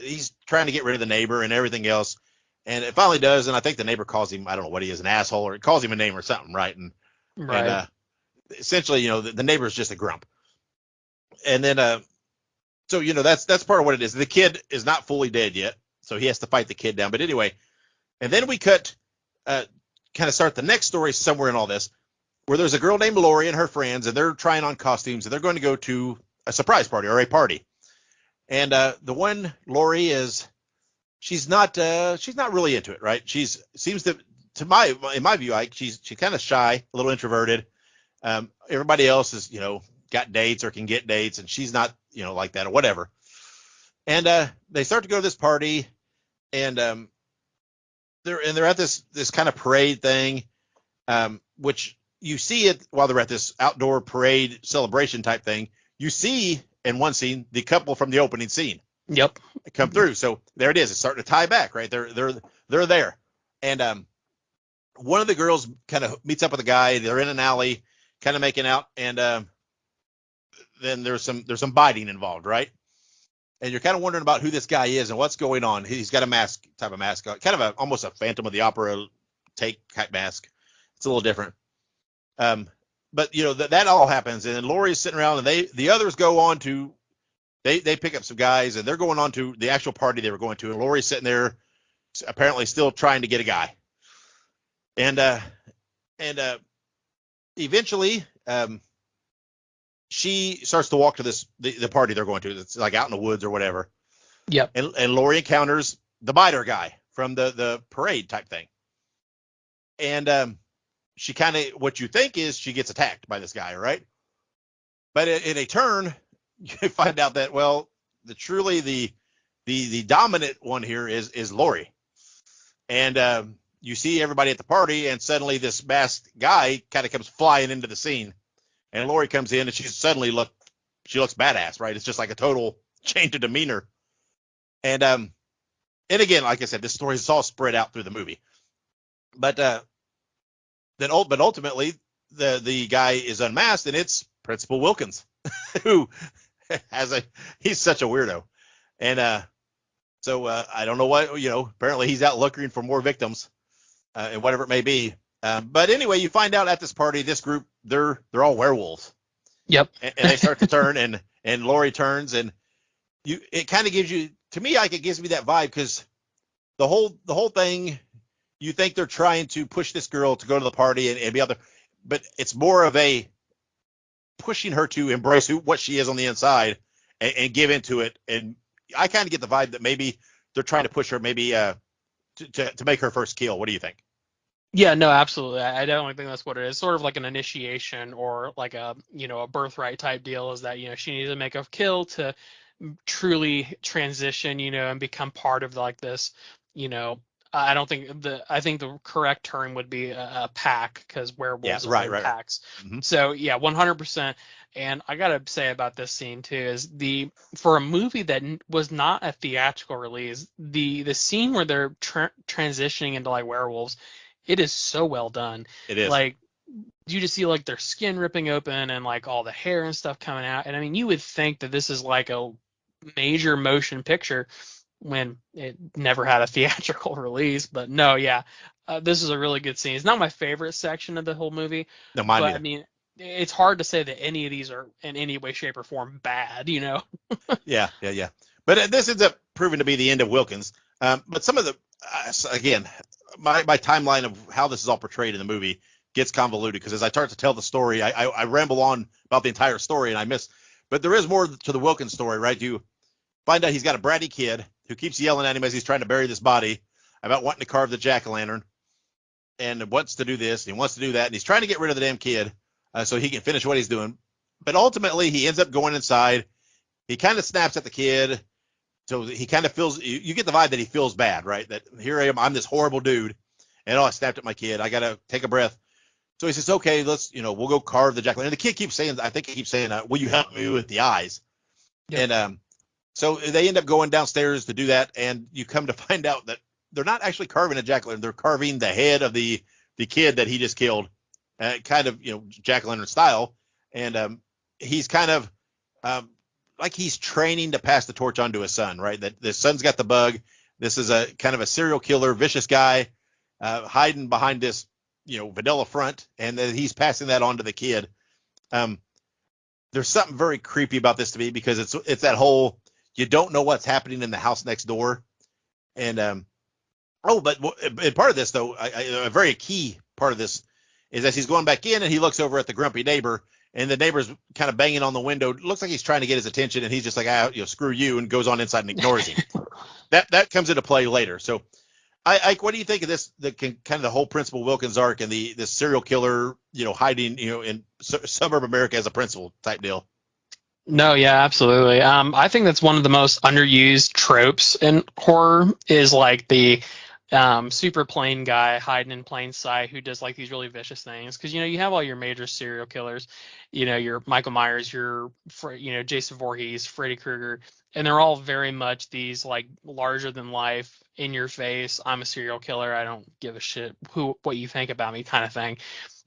he's trying to get rid of the neighbor and everything else, and it finally does, and I think the neighbor calls him, I don't know what he is, an asshole, or it calls him a name or something, right? And essentially, the neighbor's just a grump. And then so that's part of what it is. The kid is not fully dead yet, so he has to fight the kid down. But anyway, and then we cut, kind of start the next story somewhere in all this, where there's a girl named Lori and her friends, and they're trying on costumes, and they're going to go to a surprise party or a party. And the one Lori is, she's not really into it, right? She's seems in my view, Ike, she's kind of shy, a little introverted. Everybody else is, got dates or can get dates, and she's not, like that or whatever. And they start to go to this party, and they're at this kind of parade thing, which you see it while they're at this outdoor parade celebration type thing. You see in one scene the couple from the opening scene. Yep. Come through. So there it is. It's starting to tie back, right? They're there. And one of the girls kind of meets up with a guy. They're in an alley, kind of making out, and then there's some biting involved, right? And you're kind of wondering about who this guy is and what's going on. He's got a type of mask, kind of almost a Phantom of the Opera type mask. It's a little different. But that all happens, and then Lori's sitting around, and the others go on to, they pick up some guys, and they're going on to the actual party they were going to, and Lori's sitting there, apparently still trying to get a guy, and eventually, she starts to walk to the party they're going to. It's like out in the woods or whatever. Yep. And Lori encounters the biter guy from the parade type thing, and she kind of, what you think is she gets attacked by this guy, right? But in a turn, you find out that, well, the dominant one here is Lori. And you see everybody at the party, and suddenly this masked guy kind of comes flying into the scene, and Lori comes in, and she looks badass, right? It's just like a total change of demeanor. And again, like I said, this story is all spread out through the movie, but ultimately the guy is unmasked, and it's Principal Wilkins, who he's such a weirdo. And so I don't know what, apparently he's out looking for more victims, and whatever it may be. But anyway, you find out at this party, this group, they're all werewolves. Yep. And they start to turn, and Lori turns, and it kind of gives you, to me, it gives me that vibe, because the whole thing, you think they're trying to push this girl to go to the party and be other, but it's more of a pushing her to embrace what she is on the inside and give into it. And I kind of get the vibe that maybe they're trying to push her, maybe to make her first kill. What do you think? Yeah, no, absolutely. I definitely think that's what it is. Sort of like an initiation, or like a birthright type deal, is that, she needs to make a kill to truly transition, and become part of like this, I don't think I think the correct term would be a pack, because Yeah, werewolves are right, in right, right. packs. Mhm. So yeah, 100%. And I gotta say about this scene too is for a movie that was not a theatrical release, the scene where they're transitioning into like werewolves, it is so well done. It is. Like, you just see like their skin ripping open and like all the hair and stuff coming out. And I mean, you would think that this is like a major motion picture when it never had a theatrical release. But no, yeah, this is a really good scene. It's not my favorite section of the whole movie, No, mine but I neither. mean, it's hard to say that any of these are in any way, shape, or form bad. Yeah, yeah, yeah. But this ends up proving to be the end of Wilkins. But some of the, again, my timeline of how this is all portrayed in the movie gets convoluted, because as I start to tell the story, I ramble on about the entire story and I miss. But there is more to the Wilkins story, right? You find out he's got a bratty kid who keeps yelling at him as he's trying to bury this body about wanting to carve the jack-o'-lantern, and wants to do this and he wants to do that, and he's trying to get rid of the damn kid so he can finish what he's doing. But ultimately, he ends up going inside. He kind of snaps at the kid. So he kind of feels, you get the vibe that he feels bad, right? That here I am, I'm this horrible dude, and I snapped at my kid. I got to take a breath. So he says, okay, let's, we'll go carve the jack-o'-lantern. And the kid keeps saying, I think he keeps saying, will you help me with the eyes? Yep. And so they end up going downstairs to do that, and you come to find out that they're not actually carving a jack-o'-lantern. They're carving the head of the kid that he just killed, kind of, jack-o'-lantern style. And he's kind of like he's training to pass the torch on to his son, right? That the son's got the bug. This is a kind of a serial killer, vicious guy hiding behind this, vanilla front, and that he's passing that on to the kid. There's something very creepy about this to me, because it's that whole, you don't know what's happening in the house next door. And but part of this, though, a very key part of this is as he's going back in and he looks over at the grumpy neighbor, and the neighbor's kind of banging on the window. Looks like he's trying to get his attention, and he's just like, screw you, and goes on inside and ignores him. That comes into play later. So, Ike, what do you think of this? Kind of the whole Principal Wilkins arc and this serial killer, hiding, in suburb America as a principal type deal. No, yeah, absolutely. I think that's one of the most underused tropes in horror, is like the super plain guy hiding in plain sight who does like these really vicious things. Because you have all your major serial killers, your Michael Myers, your Jason Voorhees, Freddy Krueger, and they're all very much these like larger than life, in your face, I'm a serial killer, I don't give a shit what you think about me kind of thing.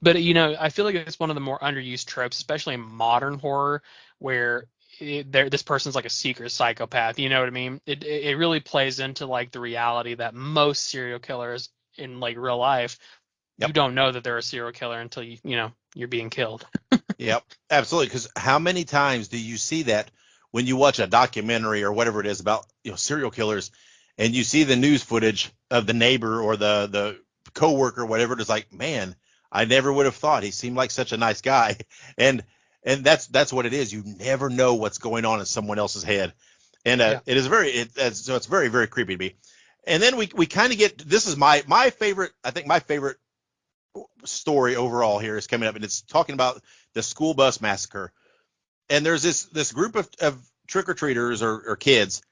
But I feel like it's one of the more underused tropes, especially in modern horror, where this person's like a secret psychopath. You know what I mean? It really plays into like the reality that most serial killers in like real life, Yep. you don't know that they're a serial killer until you're being killed. Yep, absolutely. Because how many times do you see that when you watch a documentary or whatever it is about serial killers, and you see the news footage of the neighbor or the coworker, whatever it is, like, man, I never would have thought he seemed like such a nice guy, and that's what it is. You never know what's going on in someone else's head, and it is so it's very, very creepy to me. And then we kind of get, this is my favorite. I think my favorite story overall here is coming up, and it's talking about the school bus massacre. And there's this group of trick-or-treaters or kids,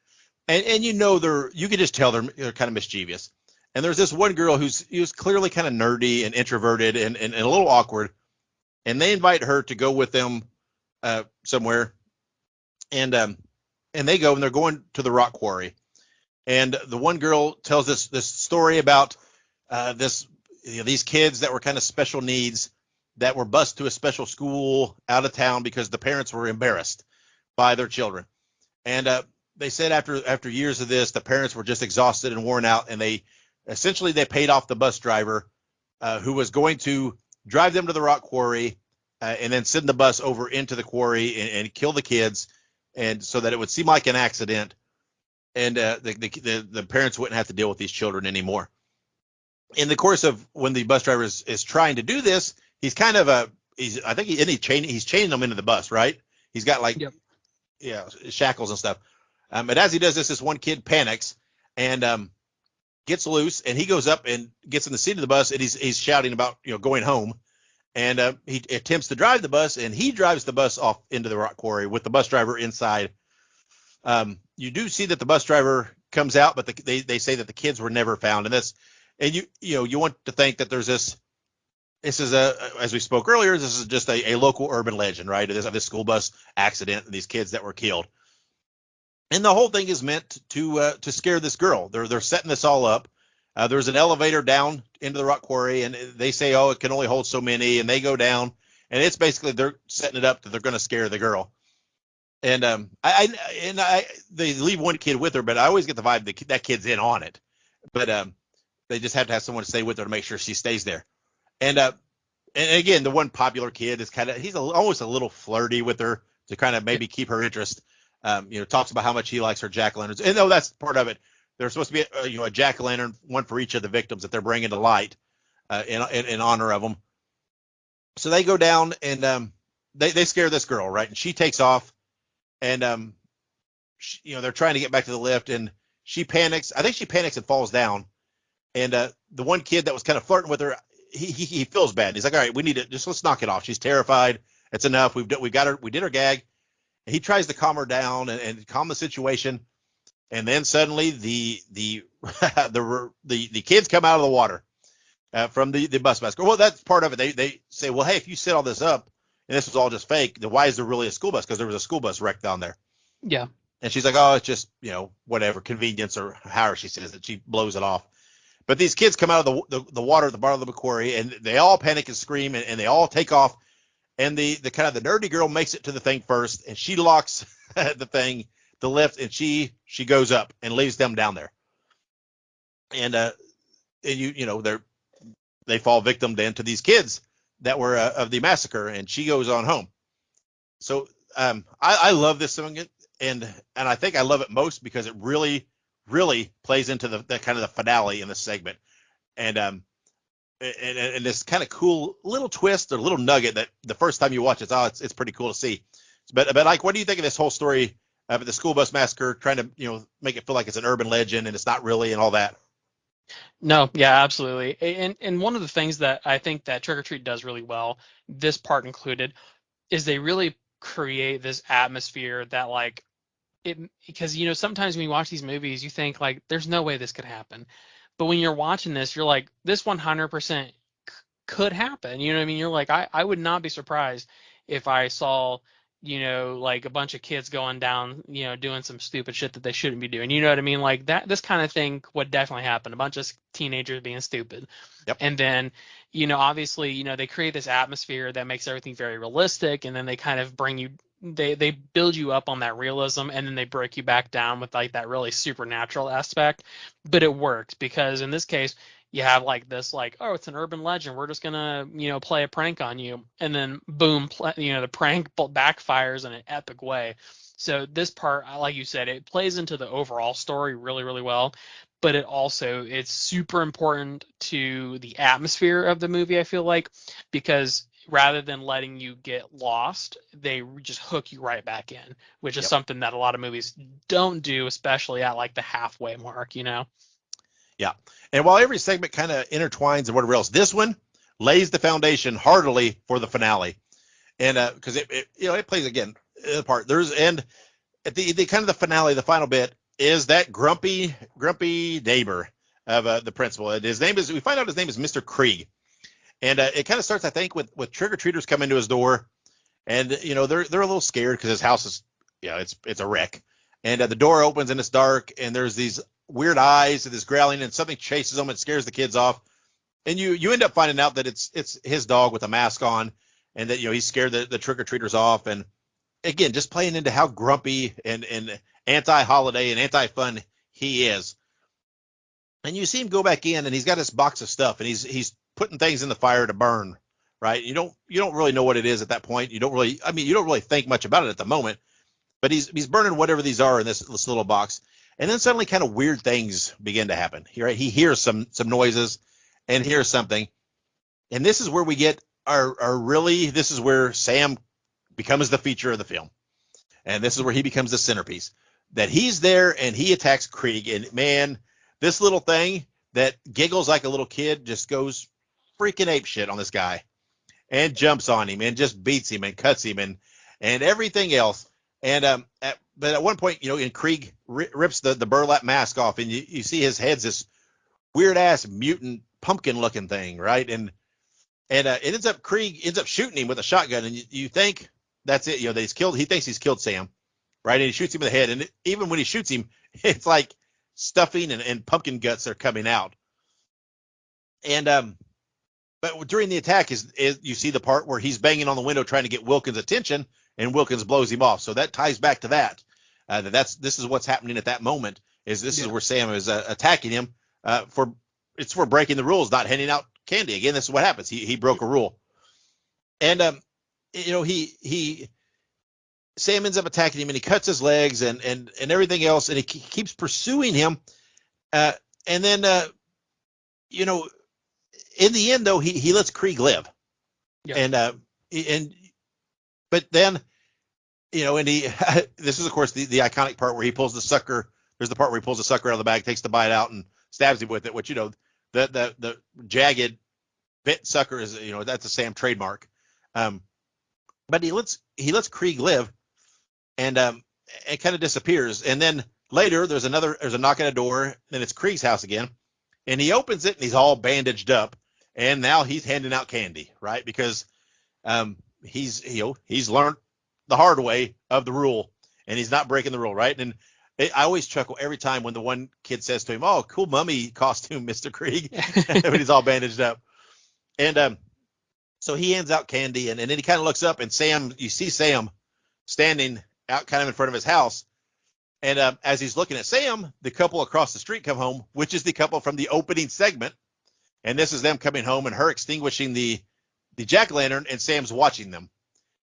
and you can just tell they're kind of mischievous. And there's this one girl who's clearly kind of nerdy and introverted and a little awkward, and they invite her to go with them somewhere, and they go, and they're going to the rock quarry. And the one girl tells this story about these kids that were kind of special needs, that were bused to a special school out of town because the parents were embarrassed by their children. And they said after years of this, the parents were just exhausted and worn out, and they paid off the bus driver who was going to drive them to the rock quarry and then send the bus over into the quarry and kill the kids, and so that it would seem like an accident, and the parents wouldn't have to deal with these children anymore. In the course of when the bus driver is trying to do this, he's kind of he's chaining them into the bus, right? He's got like, Yep. Shackles and stuff. But as he does this one kid panics and gets loose, and he goes up and gets in the seat of the bus, and he's shouting about going home, and he attempts to drive the bus, and he drives the bus off into the rock quarry with the bus driver inside. You do see that the bus driver comes out, but they say that the kids were never found, and you want to think that there's this. This is as we spoke earlier, this is just a local urban legend, right? This school bus accident and these kids that were killed. And the whole thing is meant to scare this girl. They're setting this all up. There's an elevator down into the rock quarry, and they say, oh, it can only hold so many, and they go down, and it's basically they're setting it up that they're going to scare the girl. And they leave one kid with her, but I always get the vibe that kid's in on it. But they just have to have someone to stay with her to make sure she stays there. And again, the one popular kid is he's almost a little flirty with her to kind of maybe keep her interest. Talks about how much he likes her jack-o'-lanterns. And no, that's part of it. There's supposed to be a jack-o'-lantern, one for each of the victims that they're bringing to light in honor of them. So they go down and they scare this girl, right? And she takes off, and they're trying to get back to the lift, and she panics. I think she panics and falls down. And the one kid that was kind of flirting with her, he feels bad. He's like, all right, we need to let's knock it off. She's terrified. It's enough. We got her. We did her gag. And he tries to calm her down and calm the situation. And then suddenly the kids come out of the water from the bus master. Well, that's part of it. They say, well, hey, if you set all this up and this was all just fake, then why is there really a school bus? Because there was a school bus wrecked down there. Yeah. And she's like, oh, it's just, whatever, convenience, or however she says it. She blows it off. But these kids come out of the water at the bottom of the quarry, and they all panic and scream, and they all take off. And the kind of the nerdy girl makes it to the thing first, and she locks the lift, and she goes up and leaves them down there. And they fall victim then to these kids that were of the massacre, and she goes on home. So I love this song, and I think I love it most because it really plays into the kind of the finale in this segment, and this kind of cool little twist or little nugget that the first time you watch it's pretty cool to see. But Ike, what do you think of this whole story of the school bus massacre, trying to make it feel like it's an urban legend and it's not really, and all that? No, yeah, absolutely. And one of the things that I think that Trick or Treat does really well, this part included, is they really create this atmosphere that like it, because sometimes when you watch these movies you think like there's no way this could happen, but when you're watching this you're like this 100% could happen. You know what I mean? You're like I would not be surprised if I saw like a bunch of kids going down, doing some stupid shit that they shouldn't be doing. You know what I mean? Like that, this kind of thing would definitely happen. A bunch of teenagers being stupid. Yep. And then, obviously, they create this atmosphere that makes everything very realistic. And then they kind of bring you, they build you up on that realism, and then they break you back down with like that really supernatural aspect. But it works because in this case, you have like this, like, oh, it's an urban legend. We're just gonna, play a prank on you, and then boom, the prank backfires in an epic way. So this part, like you said, it plays into the overall story really, really well. But it's super important to the atmosphere of the movie, I feel like, because rather than letting you get lost, they just hook you right back in, which is something that a lot of movies don't do, especially at like the halfway mark, Yeah. And while every segment kind of intertwines and whatever else, this one lays the foundation heartily for the finale. And because it plays again the part. And at the kind of the finale, the final bit is that grumpy neighbor of the principal. And we find out his name is Mr. Krieg. And it kind of starts, I think, with trick-or-treaters come into his door, and they're a little scared because his house is it's a wreck. And the door opens and it's dark, and there's these weird eyes and this growling, and something chases them and scares the kids off. And you end up finding out that it's his dog with a mask on, and that he scared the trick-or-treaters off. And again, just playing into how grumpy and anti-holiday and anti-fun he is. And you see him go back in, and he's got this box of stuff, and he's putting things in the fire to burn, right? You don't really know what it is at that point. You don't really think much about it at the moment, but he's burning whatever these are in this little box. And then suddenly kind of weird things begin to happen. He hears some noises and hears something. And this is where we get this is where Sam becomes the feature of the film. And this is where he becomes the centerpiece. That he's there and he attacks Krieg. And man, this little thing that giggles like a little kid just goes freaking apeshit on this guy and jumps on him and just beats him and cuts him and everything else. And but at one point, and Krieg rips the burlap mask off, and you see his head's this weird ass mutant pumpkin looking thing, right? And Krieg ends up shooting him with a shotgun, and you think that's it, that he's killed. He thinks he's killed Sam, right? And he shoots him in the head, and even when he shoots him, it's like stuffing and pumpkin guts are coming out. And but during the attack is you see the part where he's banging on the window trying to get Wilkins' attention, and Wilkins blows him off. So that ties back to that. This is what's happening at that moment. Is where Sam is attacking him for breaking the rules, not handing out candy. Again, this is what happens. He broke a rule, and Sam ends up attacking him, and he cuts his legs and everything else, and he keeps pursuing him, and then in the end though he lets Krieg live, but then and he this is of course the iconic part where he pulls the sucker. There's the part where he pulls the sucker out of the bag, takes the bite out, and stabs him with it, which the jagged bit sucker is that's a Sam trademark. But he lets Krieg live, and it kind of disappears. And then later there's a knock at a door, and it's Krieg's house again, and he opens it and he's all bandaged up, and now he's handing out candy, right? Because he's learned the hard way of the rule, and he's not breaking the rule, right? And I always chuckle every time when the one kid says to him, "Oh, cool mummy costume, Mr. Krieg," when he's all bandaged up. And so he hands out candy, and then he kind of looks up, and you see Sam standing out kind of in front of his house. And as he's looking at Sam, the couple across the street come home, which is the couple from the opening segment. And this is them coming home and her extinguishing the jack-o'-lantern, and Sam's watching them.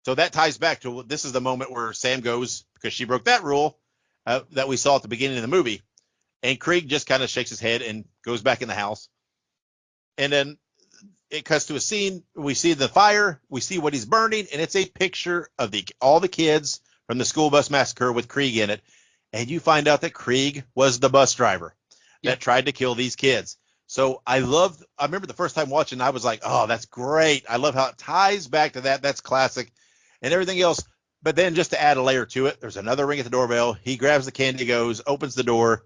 So that ties back to this is the moment where Sam goes, because she broke that rule that we saw at the beginning of the movie. And Krieg just kind of shakes his head and goes back in the house. And then it cuts to a scene. We see the fire. We see what he's burning. And it's a picture of all the kids from the school bus massacre with Krieg in it. And you find out that Krieg was the bus driver that tried to kill these kids. So I remember the first time watching, I was like, oh, that's great. I love how it ties back to that. That's classic and everything else. But then just to add a layer to it, there's another ring at the doorbell. He grabs the candy, goes, opens the door,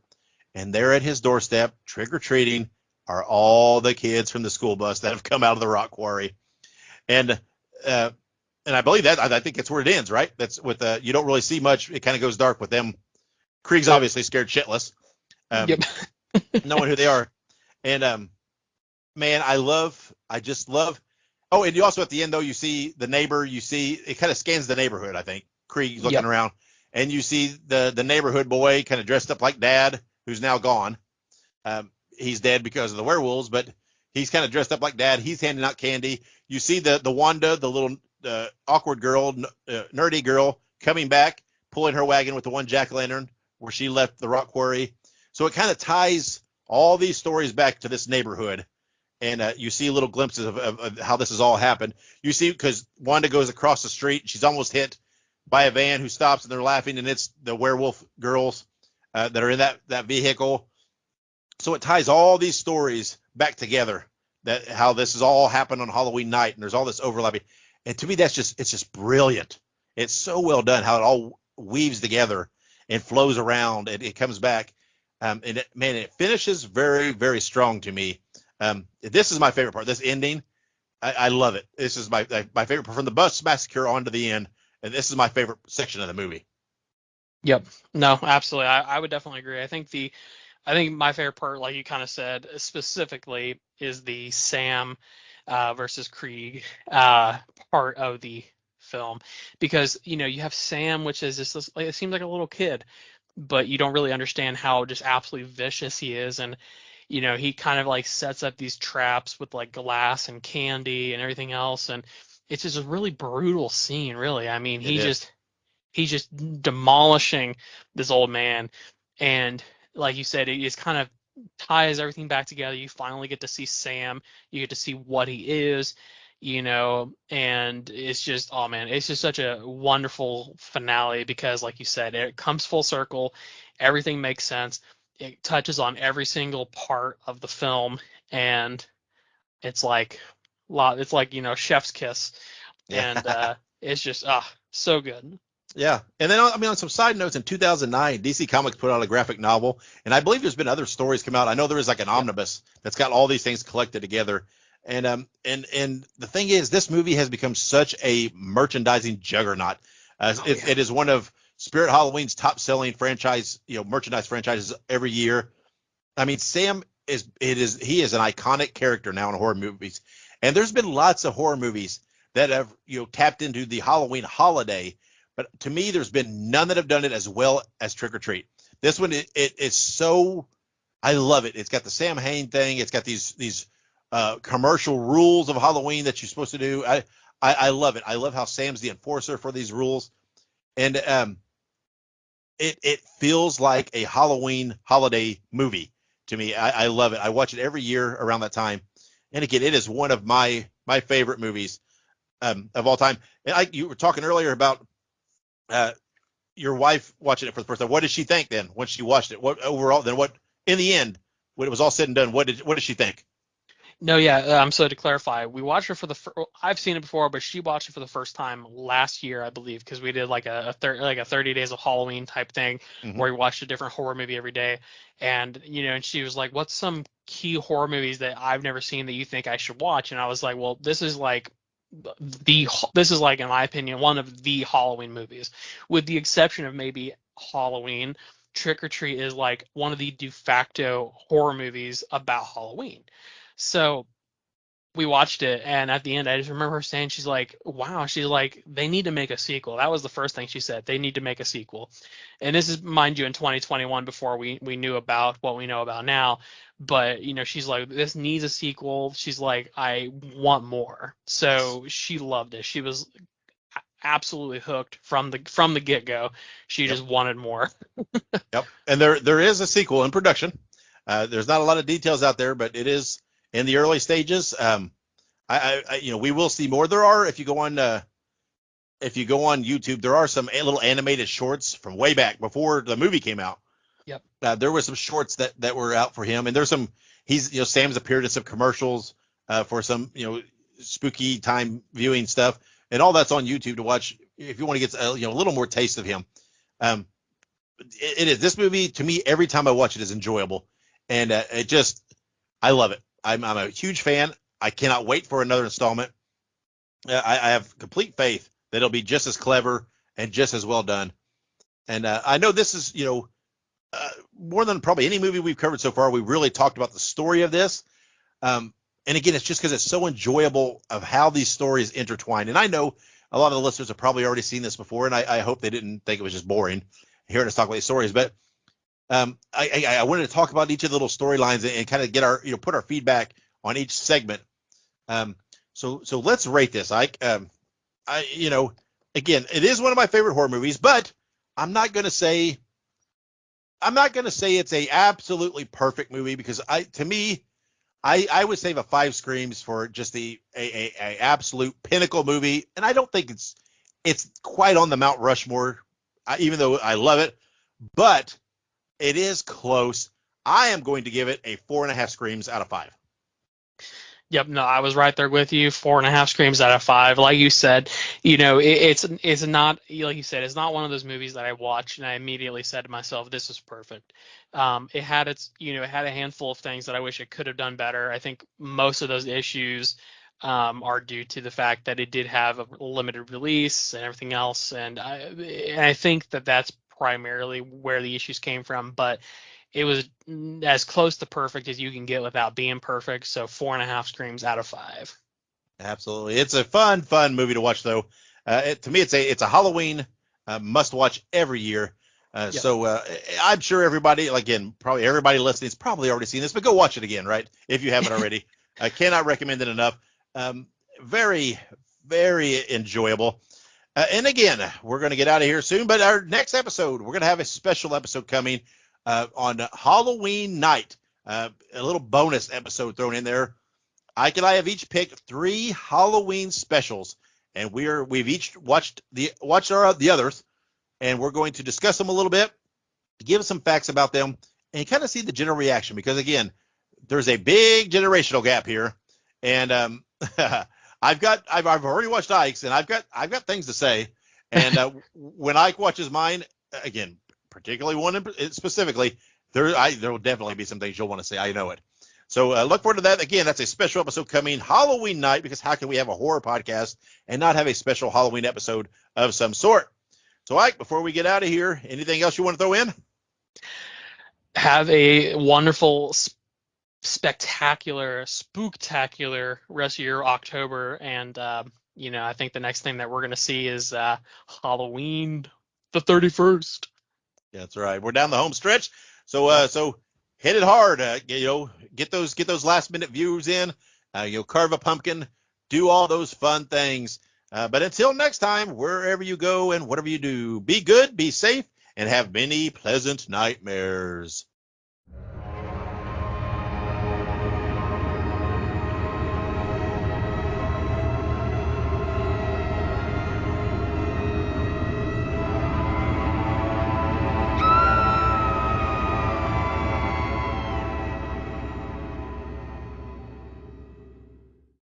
and there at his doorstep, trick-or-treating, are all the kids from the school bus that have come out of the rock quarry. And I believe that, I think that's where it ends, right? That's with you don't really see much. It kind of goes dark with them. Krieg's obviously scared shitless, knowing who they are. And man, I just love. Oh, and you also at the end though, you see the neighbor. You see it kind of scans the neighborhood. I think Krieg looking around, and you see the neighborhood boy kind of dressed up like Dad, who's now gone. He's dead because of the werewolves, but he's kind of dressed up like Dad. He's handing out candy. You see the Wanda, the little awkward girl, nerdy girl, coming back, pulling her wagon with the one jack-o'-lantern where she left the rock quarry. So it kind of ties all these stories back to this neighborhood. And you see little glimpses of how this has all happened. You see, because Wanda goes across the street, she's almost hit by a van who stops, and they're laughing, and it's the werewolf girls that are in that vehicle. So it ties all these stories back together, that how this has all happened on Halloween night, and there's all this overlapping. And to me, it's just brilliant. It's so well done how it all weaves together and flows around, and it comes back. And it finishes very, very strong to me. This is my favorite part. This ending, I love it. This is my favorite part from the bus massacre on to the end, and this is my favorite section of the movie. Yep. No, absolutely. I would definitely agree. I think my favorite part, like you kind of said, specifically, is the Sam versus Krieg part of the film, because you have Sam, which is just it seems like a little kid, but you don't really understand how just absolutely vicious he is, and he kind of like sets up these traps with like glass and candy and everything else, and it's just a really brutal scene, really. I mean, he's just demolishing this old man, and like you said, it just kind of ties everything back together. You finally get to see Sam, you get to see what he is, and it's just, oh man, it's just such a wonderful finale, because like you said, it comes full circle, everything makes sense, it touches on every single part of the film, and it's like chef's kiss, and it's just so good. Yeah. And then, I mean, on some side notes, in 2009, DC Comics put out a graphic novel, and I believe there's been other stories come out. I know there is like an omnibus that's got all these things collected together. And the thing is, this movie has become such a merchandising juggernaut. It is one of Spirit Halloween's top selling franchise, merchandise franchises every year. I mean, Sam he is an iconic character now in horror movies. And there's been lots of horror movies that have, tapped into the Halloween holiday. But to me, there's been none that have done it as well as Trick or Treat. This one, it is so, I love it. It's got the Sam Hain thing. It's got these commercial rules of Halloween that you're supposed to do. I love it. I love how Sam's the enforcer for these rules. And it feels like a Halloween holiday movie to me. I love it. I watch it every year around that time. And again, it is one of my favorite movies of all time. And you were talking earlier about your wife watching it for the first time. What did she think then when she watched it? What overall? Then what in the end, when it was all said and done, what did she think? No, yeah. So to clarify, we watched it for I've seen it before, but she watched it for the first time last year, I believe, because we did like a 30 days of Halloween type thing Mm-hmm. where we watched a different horror movie every day, and and she was like, "What's some key horror movies that I've never seen that you think I should watch?" And I was like, "Well, this is like in my opinion, one of the Halloween movies, with the exception of maybe Halloween. Trick or Treat is like one of the de facto horror movies about Halloween." So we watched it, and at the end, I just remember her saying, she's like, wow, she's like, they need to make a sequel. That was the first thing she said. They need to make a sequel. And this is, mind you, in 2021, before we knew about what we know about now. But, she's like, this needs a sequel. She's like, I want more. So she loved it. She was absolutely hooked from the get-go. She Yep. just wanted more. Yep. And there is a sequel in production. There's not a lot of details out there, but it is in the early stages. We will see more. There are, if you go on YouTube, there are some little animated shorts from way back before the movie came out. Yep. There were some shorts that were out for him, and there's some. Sam's appeared in some commercials for some spooky time viewing stuff, and all that's on YouTube to watch if you want to get a little more taste of him. It is, this movie to me, every time I watch it, is enjoyable, and I love it. I'm a huge fan. I cannot wait for another installment. I have complete faith that it'll be just as clever and just as well done. And I know this is, more than probably any movie we've covered so far, we really talked about the story of this. And again, it's just because it's so enjoyable of how these stories intertwine. And I know a lot of the listeners have probably already seen this before, and I hope they didn't think it was just boring hearing us talk about these stories. But I wanted to talk about each of the little storylines and kind of get our, put our feedback on each segment. So let's rate this. Again, it is one of my favorite horror movies, but I'm not going to say it's a absolutely perfect movie, because to me, I would save a 5 screams for just a absolute pinnacle movie. And I don't think it's quite on the Mount Rushmore, even though I love it, but it is close. I am going to give it a 4.5 screams out of 5. Yep, no, I was right there with you. 4.5 screams out of 5. Like you said, it's not, like you said, it's not one of those movies that I watched and I immediately said to myself, "This is perfect." It had it had a handful of things that I wish it could have done better. I think most of those issues are due to the fact that it did have a limited release and everything else, and I think that that's primarily where the issues came from. But it was as close to perfect as you can get without being perfect. So 4.5 screams out of 5. Absolutely. It's a fun movie to watch, though. To me, it's a Halloween must watch every year. Yep. So I'm sure everybody, again, probably everybody listening has probably already seen this, but go watch it again, right? If you haven't already. I cannot recommend it enough. Very, very enjoyable. And again, we're going to get out of here soon, but our next episode, we're going to have a special episode coming on Halloween night. A little bonus episode thrown in there. Ike and I have each picked 3 Halloween specials, and we've each watched the others, and we're going to discuss them a little bit, give some facts about them, and kind of see the general reaction, because again, there's a big generational gap here, and I've already watched Ike's, and I've got things to say, And when Ike watches mine, again, particularly one specifically, there will definitely be some things you'll want to see. I know it. So look forward to that. Again, that's a special episode coming Halloween night, because how can we have a horror podcast and not have a special Halloween episode of some sort? So, Ike, before we get out of here, anything else you want to throw in? Have a wonderful, spectacular, spooktacular rest of your October. And, I think the next thing that we're going to see is Halloween the 31st. That's right. We're down the home stretch. So hit it hard. Get those last minute views in. Carve a pumpkin, do all those fun things. But until next time, wherever you go and whatever you do, be good, be safe, and have many pleasant nightmares.